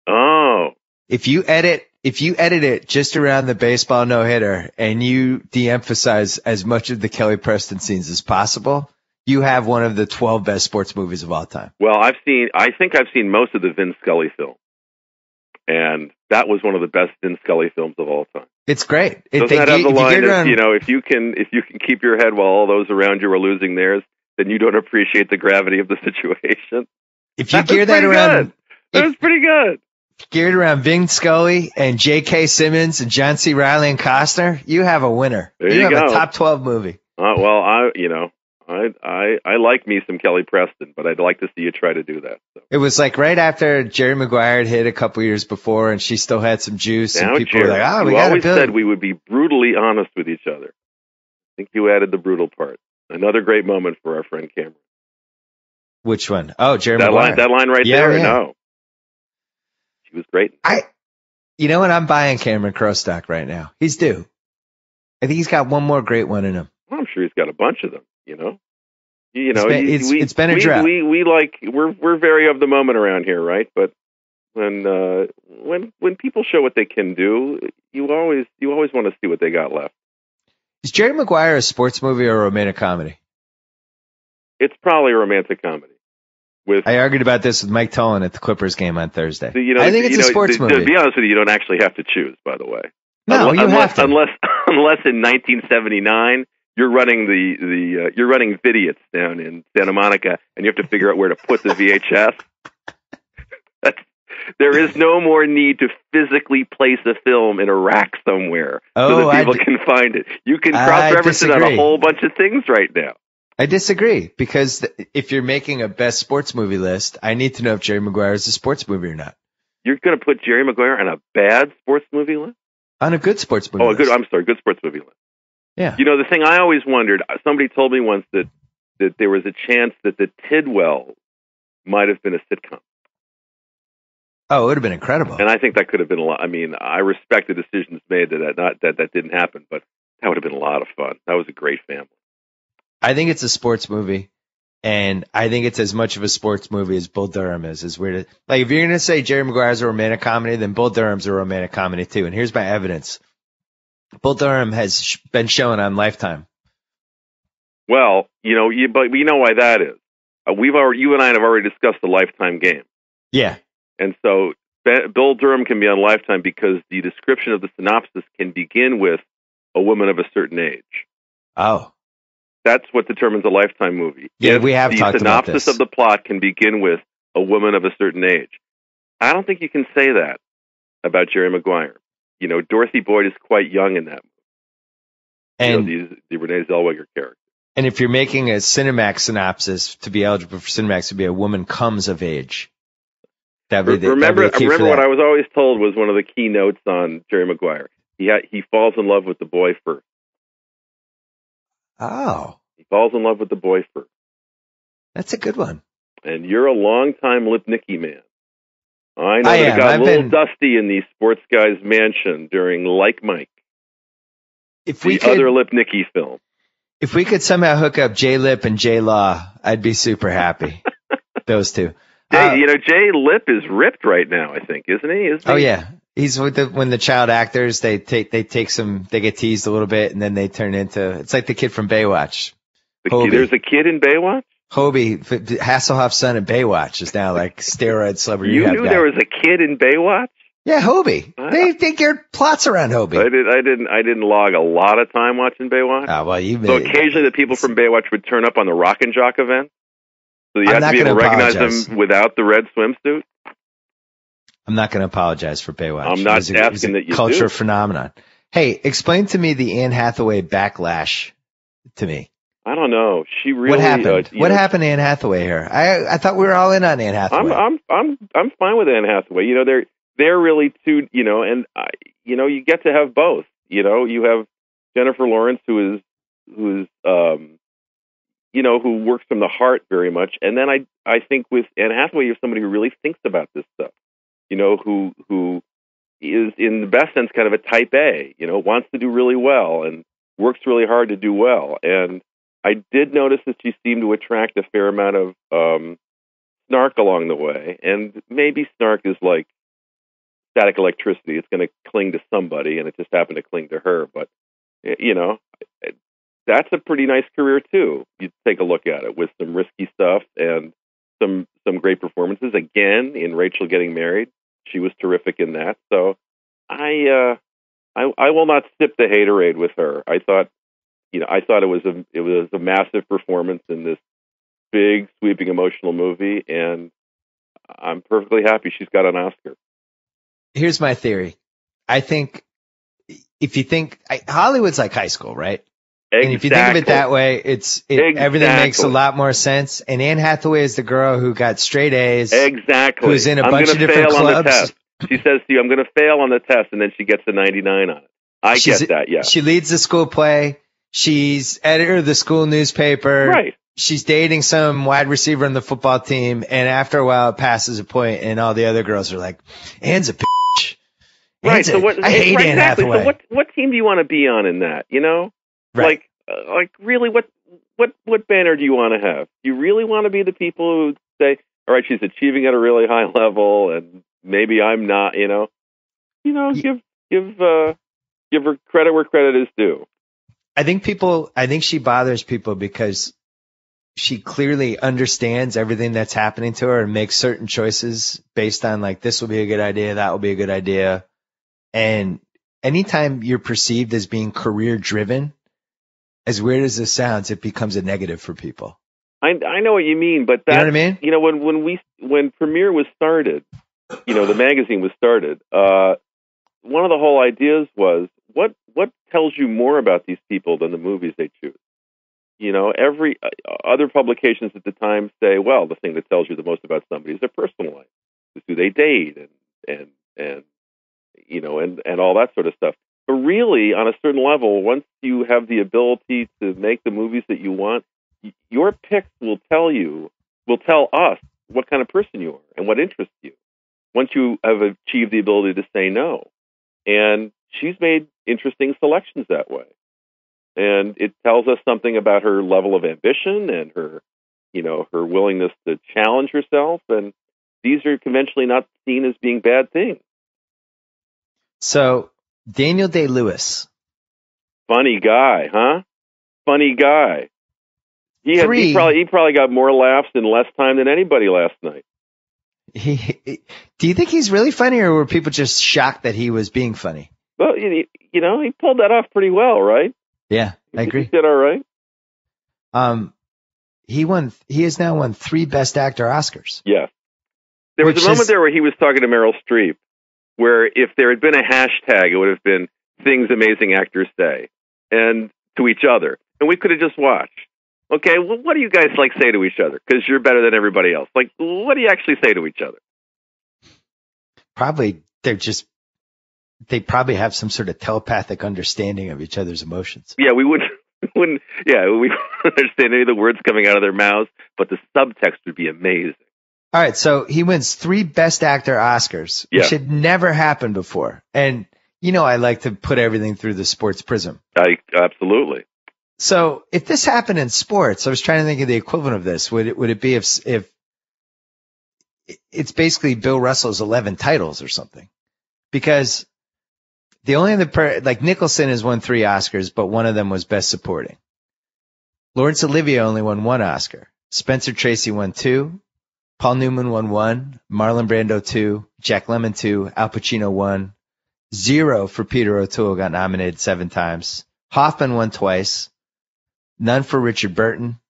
Oh. If you edit it just around the baseball no-hitter and you de-emphasize as much of the Kelly Preston scenes as possible, you have one of the 12 best sports movies of all time. Well, I think I've seen most of the Vin Scully film. And that was one of the best Vin Scully films of all time. It's great. Doesn't that have the line of, if you can keep your head while all those around you are losing theirs, then you don't appreciate the gravity of the situation. If you gear that around, That was pretty good. Geared around Ving Scully and J.K. Simmons and John C. Reilly and Costner, you have a winner. There you have go. a top 12 movie. Well, I like me some Kelly Preston, but I'd like to see you try to do that. So. It was like right after Jerry Maguire had hit a couple years before, and she still had some juice. Now, and people Jerry, were like, we always said we would be brutally honest with each other. I think you added the brutal part. Another great moment for our friend Cameron. Which one? Oh, Jerry that Maguire. That line right there? Yeah. No. She was great. You know what? I'm buying Cameron Crowe stock right now. He's due. I think he's got one more great one in him. Well, I'm sure he's got a bunch of them, It's been a drought. We're very of the moment around here, right? But when people show what they can do, you always want to see what they got left. Is Jerry Maguire a sports movie or a romantic comedy? It's probably a romantic comedy. I argued about this with Mike Tolan at the Clippers game on Thursday. I think it's a sports movie. To be honest with you, you don't actually have to choose, by the way. No, you have to. Unless in 1979 you're running you're running Vidiots down in Santa Monica, and you have to figure out where to put the VHS. There is no more need to physically place a film in a rack somewhere so that people can find it. You can cross-reference it on a whole bunch of things right now. I disagree, because if you're making a best sports movie list, I need to know if Jerry Maguire is a sports movie or not. You're going to put Jerry Maguire on a bad sports movie list? On a good sports movie list. Good sports movie list. Yeah. The thing I always wondered, somebody told me once that there was a chance that the Tidwell might have been a sitcom. Oh, it would have been incredible. And I think that could have been a lot. I mean, I respect the decisions made that didn't happen, but that would have been a lot of fun. That was a great family. I think it's a sports movie, and I think it's as much of a sports movie as Bull Durham is. As weird, like if you're going to say Jerry Maguire's a romantic comedy, then Bull Durham's a romantic comedy too. And here's my evidence: Bull Durham has been shown on Lifetime. Well, but we know why that is. You and I have already discussed the Lifetime game. Yeah, and so Bull Durham can be on Lifetime because the description of the synopsis can begin with a woman of a certain age. Oh. That's what determines a Lifetime movie. Yeah, we have talked about this. The synopsis of the plot can begin with a woman of a certain age. I don't think you can say that about Jerry Maguire. Dorothy Boyd is quite young in that movie. And the Renee Zellweger character. And if you're making a Cinemax synopsis, to be eligible for Cinemax would be a woman comes of age. Remember what I was always told was one of the key notes on Jerry Maguire. He falls in love with the boy first. Oh. He falls in love with the boy first. That's a good one. And you're a long-time Lipnicki man. I know it got a little dusty in the sports guy's mansion during Like Mike, other Lipnicki film. If we could somehow hook up J Lip and J Law, I'd be super happy. Those two. Jay Lip is ripped right now, I think, isn't he? Oh, yeah. He's with when the child actors, they get teased a little bit, and then they turn into, it's like the kid from Baywatch. There's a kid in Baywatch? Hobie, Hasselhoff's son in Baywatch, is now like steroid celebrity. You knew there was a kid in Baywatch? Yeah, Hobie. They geared plots around Hobie. I didn't log a lot of time watching Baywatch. So occasionally the people from Baywatch would turn up on the Rock and Jock event. So you have to be able to recognize them without the red swimsuit? I'm not going to apologize for Baywatch. I'm not asking that you culture phenomenon. Hey, explain to me the Anne Hathaway backlash to me. I don't know. She really. What happened? What happened to Anne Hathaway here? I thought we were all in on Anne Hathaway. I'm fine with Anne Hathaway. They're really two. And you get to have both. You have Jennifer Lawrence who works from the heart very much, and then I think with Anne Hathaway, you have somebody who really thinks about this stuff. Who is in the best sense kind of a type A, wants to do really well and works really hard to do well. And I did notice that she seemed to attract a fair amount of snark along the way. And maybe snark is like static electricity. It's going to cling to somebody, and it just happened to cling to her. But, that's a pretty nice career, too. You take a look at it with some risky stuff and some great performances. Again, in Rachel Getting Married. She was terrific in that. So I will not sip the haterade with her. I thought it was a massive performance in this big, sweeping, emotional movie, and I'm perfectly happy she's got an Oscar. Here's my theory. I think if you think Hollywood's like high school, right? Exactly. And if you think of it that way, everything makes a lot more sense. And Anne Hathaway is the girl who got straight A's. Exactly. Who's in a bunch of different clubs. On the test. She says to you, I'm going to fail on the test, and then she gets a 99 on it. I get that, yeah. She leads the school play. She's editor of the school newspaper. Right. She's dating some wide receiver on the football team, and after a while it passes a point, and all the other girls are like, Anne's a bitch. Right. So I hate Anne Hathaway. So what team do you want to be on in that, you know? Right. Like really, what banner do you want to have? Do you really want to be the people who say, all right, she's achieving at a really high level, and maybe I'm not, you know? Give her credit where credit is due. I think she bothers people because she clearly understands everything that's happening to her and makes certain choices based on like, this will be a good idea, that will be a good idea. And anytime you're perceived as being career driven, as weird as this sounds, it becomes a negative for people. I know what you mean, but that, you know what I mean? You know, when Premiere was started, you know, the magazine was started, one of the whole ideas was what tells you more about these people than the movies they choose? You know, every other publications at the time say, well, the thing that tells you the most about somebody is their personal life, is who they date, and you know, and all that sort of stuff. But really, on a certain level, once you have the ability to make the movies that you want, your picks will tell us what kind of person you are and what interests you. Once you have achieved the ability to say no, and she's made interesting selections that way. And it tells us something about her level of ambition and her willingness to challenge herself. And these are conventionally not seen as being bad things. So Daniel Day-Lewis. Funny guy, huh? Funny guy. He probably got more laughs in less time than anybody last night. Do you think he's really funny, or were people just shocked that he was being funny? Well, you know, he pulled that off pretty well, right? Yeah, I agree. He did all right. He has now won 3 Best Actor Oscars. Yeah. There was a moment there where he was talking to Meryl Streep, where if there had been a hashtag, it would have been things amazing actors say, and to each other. And we could have just watched. Okay, well, what do you guys say to each other? Because you're better than everybody else. Like, what do you actually say to each other? Probably they probably have some sort of telepathic understanding of each other's emotions. Yeah, we wouldn't understand any of the words coming out of their mouths, but the subtext would be amazing. All right, so he wins 3 Best Actor Oscars, which had never happened before. And, you know, I like to put everything through the sports prism. Absolutely. So if this happened in sports, I was trying to think of the equivalent of this. Would it be if it's basically Bill Russell's 11 titles or something? Because the only other Nicholson has won 3 Oscars, but one of them was Best Supporting. Laurence Olivier only won 1 Oscar. Spencer Tracy won 2. Paul Newman won 1. Marlon Brando 2. Jack Lemmon 2. Al Pacino 1. 0 for Peter O'Toole, got nominated 7 times. Hoffman won twice. None for Richard Burton.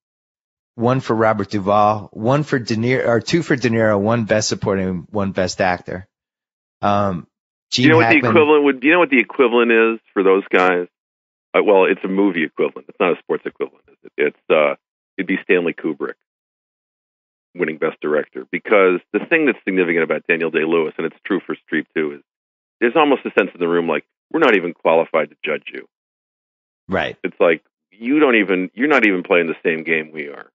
1 for Robert Duvall. 2 for De Niro. 1 Best Supporting. 1 Best Actor. Do you know what the equivalent is for those guys? Well, it's a movie equivalent. It's not a sports equivalent, is it? It'd be Stanley Kubrick winning Best Director, because the thing that's significant about Daniel Day-Lewis, and it's true for Streep too, is there's almost a sense in the room like, we're not even qualified to judge you. Right. It's like, you're not even playing the same game we are.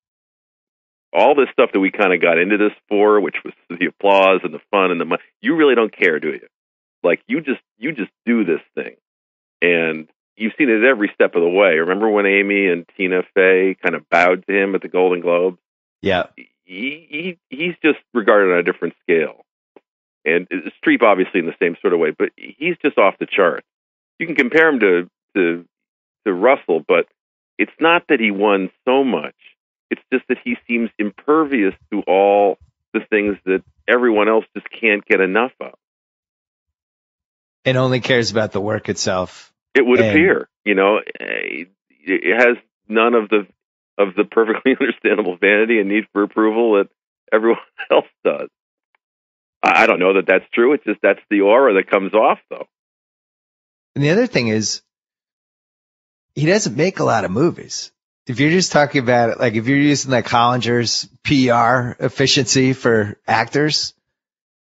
All this stuff that we kind of got into this for, which was the applause and the fun and the money, you really don't care, do you? Like, you just do this thing. And you've seen it every step of the way. Remember when Amy and Tina Fey kind of bowed to him at the Golden Globes? Yeah. He's just regarded on a different scale. And Streep obviously in the same sort of way, but he's just off the chart. You can compare him to Russell, but it's not that he won so much. It's just that he seems impervious to all the things that everyone else just can't get enough of. And only cares about the work itself. It would appear, you know, it has none of the of the perfectly understandable vanity and need for approval that everyone else does. I don't know that that's true. It's just that's the aura that comes off, though. And the other thing is, he doesn't make a lot of movies. If you're just talking about it, like if you're using like Hollinger's PR efficiency for actors,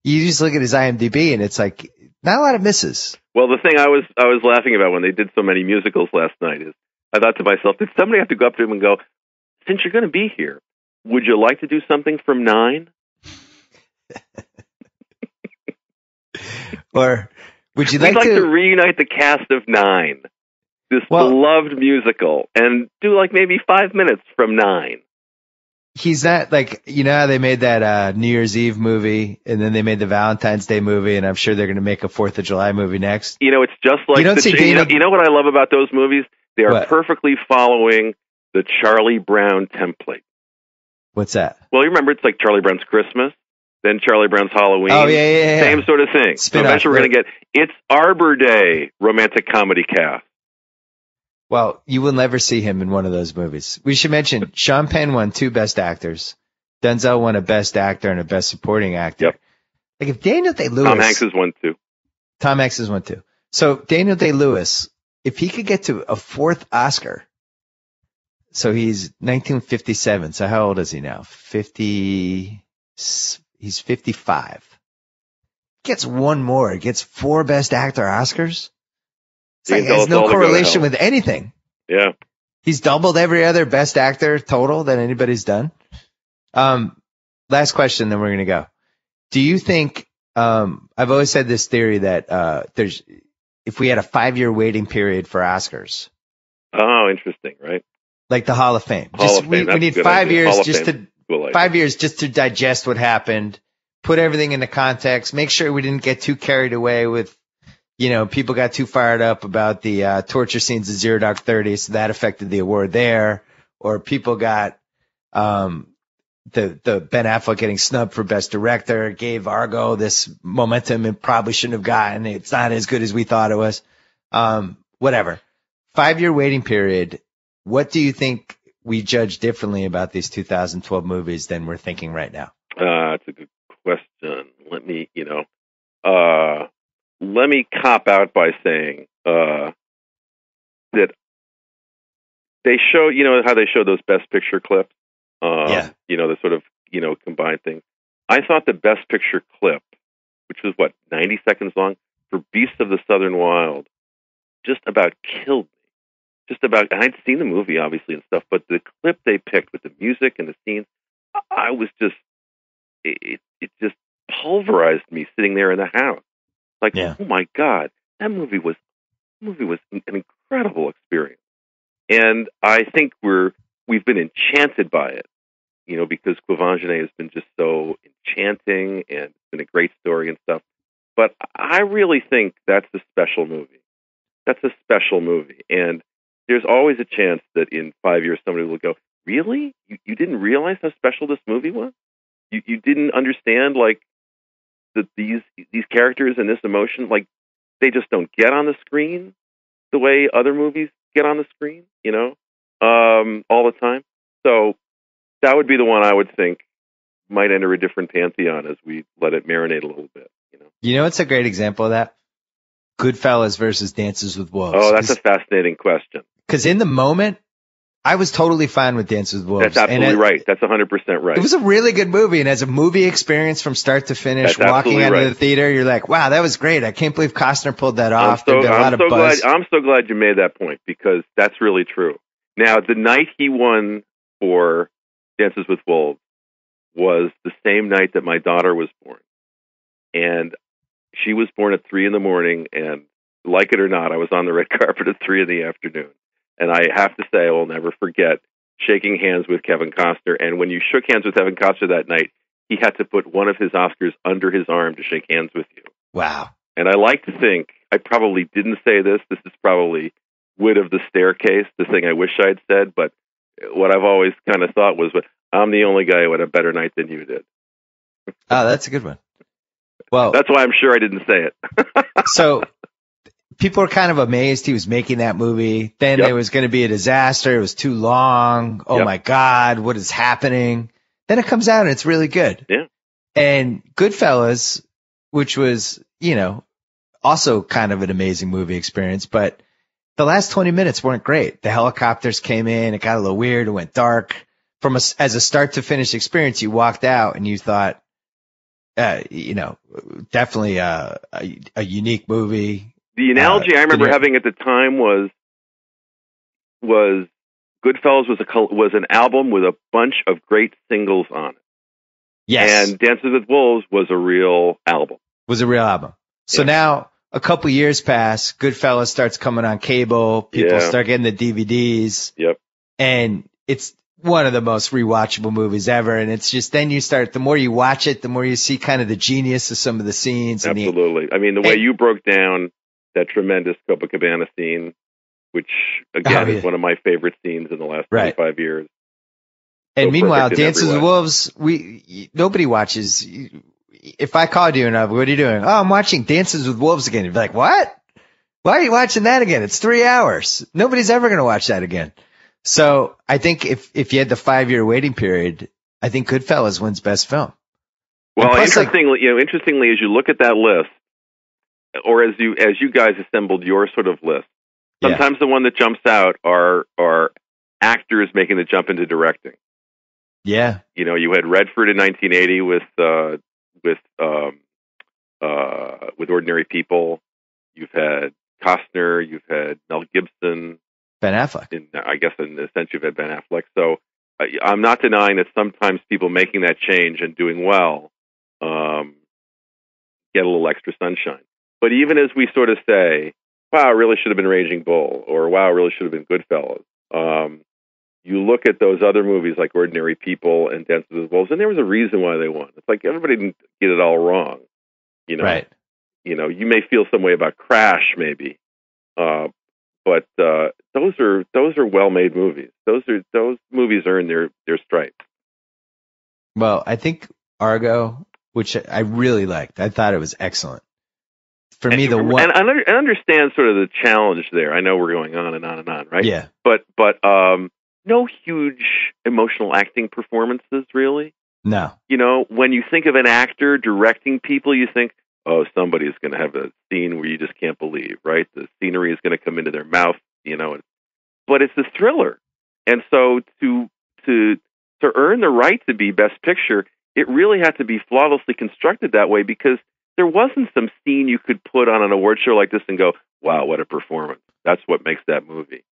you just look at his IMDb and it's like not a lot of misses. Well, the thing I was laughing about when they did so many musicals last night is I thought to myself, did somebody have to go up to him and go, since you're going to be here, would you like to do something from 9? Or would you We'd like to reunite the cast of 9, this beloved musical, and do like maybe 5 minutes from 9. He's not like, you know how they made that New Year's Eve movie and then they made the Valentine's Day movie, and I'm sure they're going to make a 4th of July movie next. You know, it's just like you know what I love about those movies? They are perfectly following the Charlie Brown template. What's that? Well, you remember it's like Charlie Brown's Christmas, then Charlie Brown's Halloween. Oh, yeah. Same sort of thing. So eventually we're going to get It's Arbor Day romantic comedy cast. Well, you will never see him in one of those movies. We should mention Sean Penn won 2 Best Actors. Denzel won a Best Actor and a Best Supporting Actor. Yep. Like if Daniel Day-Lewis... Tom Hanks has won 2. Tom Hanks has won 2. So Daniel Day-Lewis, if he could get to a 4th Oscar, so he's 1957. So how old is he now? 50... He's 55. Gets 1 more. Gets 4 Best Actor Oscars. It's like, has no correlation with anything. Yeah. He's doubled every other Best Actor total that anybody's done. Last question, then we're going to go. Do you think, I've always said this theory that if we had a 5-year waiting period for Oscars. Oh, interesting, right? Like the Hall of Fame. We need 5 years just to 5 years just to digest what happened, put everything into context, make sure we didn't get too carried away with, you know, people got too fired up about the torture scenes of Zero Dark 30, so that affected the award there. Or people got the Ben Affleck getting snubbed for Best Director, gave Argo this momentum it probably shouldn't have gotten. It's not as good as we thought it was. Whatever. 5-year waiting period. What do you think we judge differently about these 2012 movies than we're thinking right now? That's a good question. Let me cop out by saying that they show, you know, how they show those Best Picture clips? You know, the sort of, you know, combined thing. I thought the Best Picture clip, which was, 90 seconds long, for Beasts of the Southern Wild, just about killed me. I'd seen the movie, obviously, and stuff, but the clip they picked with the music and the scenes, I was just, it just pulverized me sitting there in the house. Like, Oh my God, that movie was an incredible experience. And I think we've been enchanted by it, you know, because Quivangenet has been just so enchanting and it's been a great story and stuff. But I really think that's a special movie. That's a special movie. And there's always a chance that in 5 years somebody will go, really? You didn't realize how special this movie was? You didn't understand, like, that these characters and this emotion, like, they just don't get on the screen the way other movies get on the screen, you know, all the time. So that would be the one I would think might enter a different pantheon as we let it marinate a little bit, you know. You know what's a great example of that? Goodfellas versus Dances with Wolves. Oh, that's a fascinating question. Because in the moment, I was totally fine with Dances with Wolves. That's absolutely right. That's 100% right. It was a really good movie, and as a movie experience from start to finish, walking out of the theater, you're like, wow, that was great. I can't believe Costner pulled that off. I'm so glad you made that point, because that's really true. Now, the night he won for Dances with Wolves was the same night that my daughter was born. And she was born at 3 a.m, and like it or not, I was on the red carpet at 3 p.m. And I have to say, I will never forget shaking hands with Kevin Costner. And when you shook hands with Kevin Costner that night, he had to put one of his Oscars under his arm to shake hands with you. Wow. And I like to think, I probably didn't say this. This is probably wit of the staircase, the thing I wish I'd said. But what I've always kind of thought was, I'm the only guy who had a better night than you did. Oh, that's a good one. Well, that's why I'm sure I didn't say it. So people were kind of amazed he was making that movie. Then Yep. it was going to be a disaster. It was too long. Oh Yep. my God, what is happening? Then it comes out and it's really good. Yeah. And Goodfellas, which was, also kind of an amazing movie experience, but the last 20 minutes weren't great. The helicopters came in. It got a little weird. It went dark. As a start to finish experience, you walked out and you thought, definitely a unique movie. The analogy I remember having at the time was Goodfellas was an album with a bunch of great singles on it. Yes. And Dances with Wolves was a real album. Was a real album. So now a couple years pass, Goodfellas starts coming on cable, people start getting the DVDs. Yep. And it's one of the most rewatchable movies ever. And it's just, then you start, the more you watch it, the more you see kind of the genius of some of the scenes. Absolutely. I mean, the way you broke down that tremendous Copacabana scene, which again is one of my favorite scenes in the last 25 years. And So meanwhile, perfect in Dances every with way. Wolves, nobody watches. If I called you and what are you doing? Oh, I'm watching Dances with Wolves again. You'd be like, what? Why are you watching that again? It's 3 hours. Nobody's ever going to watch that again. So I think if you had the 5-year waiting period, I think Goodfellas wins best film. Well, plus, interestingly, as you look at that list, or as you guys assembled your sort of list, sometimes the one that jumps out are actors making the jump into directing. Yeah. You had Redford in 1980 with Ordinary People. You've had Costner. You've had Mel Gibson. Ben Affleck. I guess in a sense you've had Ben Affleck. So I'm not denying that sometimes people making that change and doing well get a little extra sunshine. But even as we sort of say, wow, it really should have been Raging Bull, or wow, it really should have been Goodfellas, you look at those other movies like Ordinary People and Dances with Wolves, and there was a reason why they won. It's like everybody didn't get it all wrong. Right. You may feel some way about Crash, maybe, but those are well-made movies. Those movies earn their stripes. Well, I think Argo, which I really liked, I thought it was excellent. For me, the one, and I understand sort of the challenge there. I know we're going on and on and on, right? Yeah. But no huge emotional acting performances, really. No. When you think of an actor directing people, you think, oh, somebody's going to have a scene where you just can't believe, right? The scenery is going to come into their mouth, But it's a thriller, and so to earn the right to be Best Picture, it really had to be flawlessly constructed that way, because there wasn't some scene you could put on an award show like this and go, wow, what a performance. That's what makes that movie.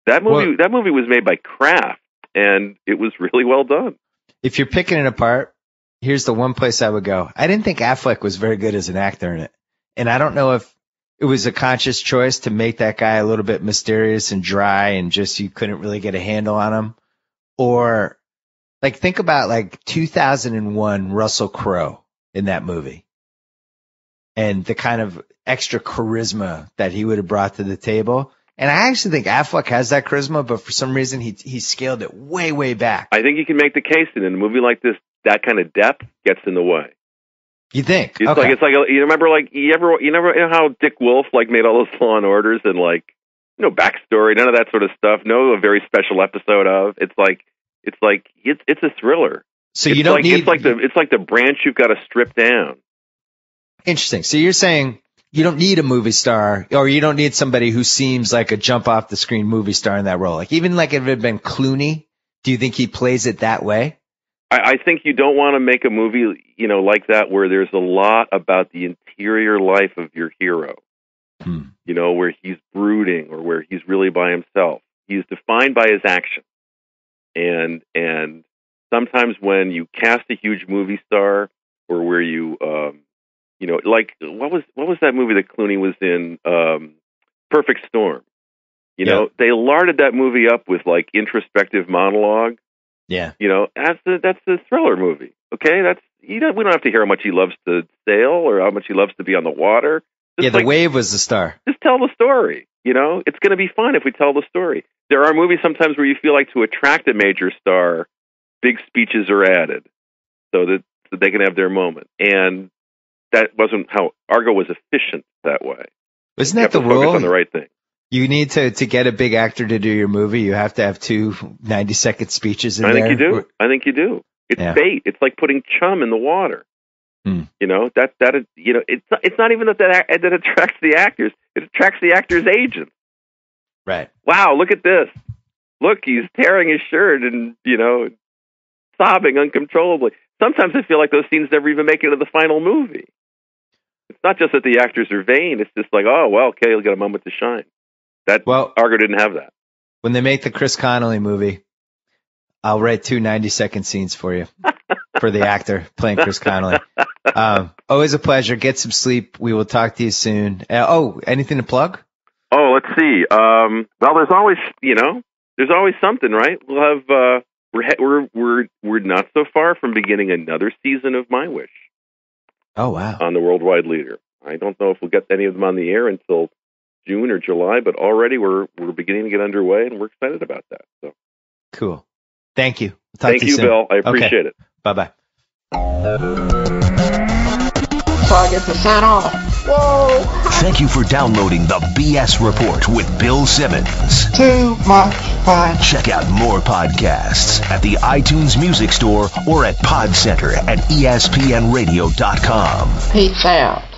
That movie was made by Kraft, and it was really well done. If you're picking it apart, here's the one place I would go. I didn't think Affleck was very good as an actor in it. And I don't know if it was a conscious choice to make that guy a little bit mysterious and dry and just you couldn't really get a handle on him. Or think about 2001 Russell Crowe in that movie. And the kind of extra charisma that he would have brought to the table. And I actually think Affleck has that charisma, but for some reason he scaled it way, way back. I think you can make the case that in a movie like this, that kind of depth gets in the way. You think? It's okay. like you remember you never how Dick Wolf made all those Law and Orders and backstory, none of that sort of stuff. No, a very special episode of. It's a thriller. So you don't need. It's like the branch you've got to strip down. Interesting. So you're saying you don't need a movie star, or you don't need somebody who seems like a jump off the screen movie star in that role. Even if it had been Clooney, do you think he plays it that way? I think you don't want to make a movie, like that where there's a lot about the interior life of your hero. Where he's brooding or where he's really by himself. He's defined by his action. And sometimes when you cast a huge movie star, or where you what was that movie that Clooney was in, Perfect Storm? They larded that movie up with introspective monologue. Yeah. That's a thriller movie. Okay, we don't have to hear how much he loves to sail or how much he loves to be on the water. Just the wave was the star. Just tell the story. It's going to be fun if we tell the story. There are movies sometimes where you feel like to attract a major star, big speeches are added so that they can have their moment. And that wasn't how Argo was efficient that way. Isn't You have that the to focus rule? on the right thing. You need to get a big actor to do your movie. You have to have 2 90-second speeches in there. I think you do. It's bait. It's like putting chum in the water. You know, it's not even that attracts the actors. It attracts the actors' agents. Right. Wow, look at this. Look, he's tearing his shirt and, sobbing uncontrollably. Sometimes I feel like those scenes never even make it to the final movie. It's not just that the actors are vain. It's just like, oh, well, okay, he'll get a moment to shine. Argo didn't have that. When they make the Chris Connelly movie, I'll write 2 90-second scenes for you, for the actor playing Chris Connelly. Always a pleasure. Get some sleep. We will talk to you soon. Anything to plug? Oh, let's see. Well, there's always something, right? We'll have, we're not so far from beginning another season of My Wish. Oh, wow. On the Worldwide Leader. I don't know if we'll get any of them on the air until June or July, but already we're beginning to get underway, and we're excited about that. So cool. Thank you. Thank you, Bill. I appreciate it. Bye-bye. So I get to sign off. Whoa! Thank you for downloading the BS Report with Bill Simmons. Too much fun. Check out more podcasts at the iTunes Music Store or at Pod Center at ESPNradio.com. Peace out.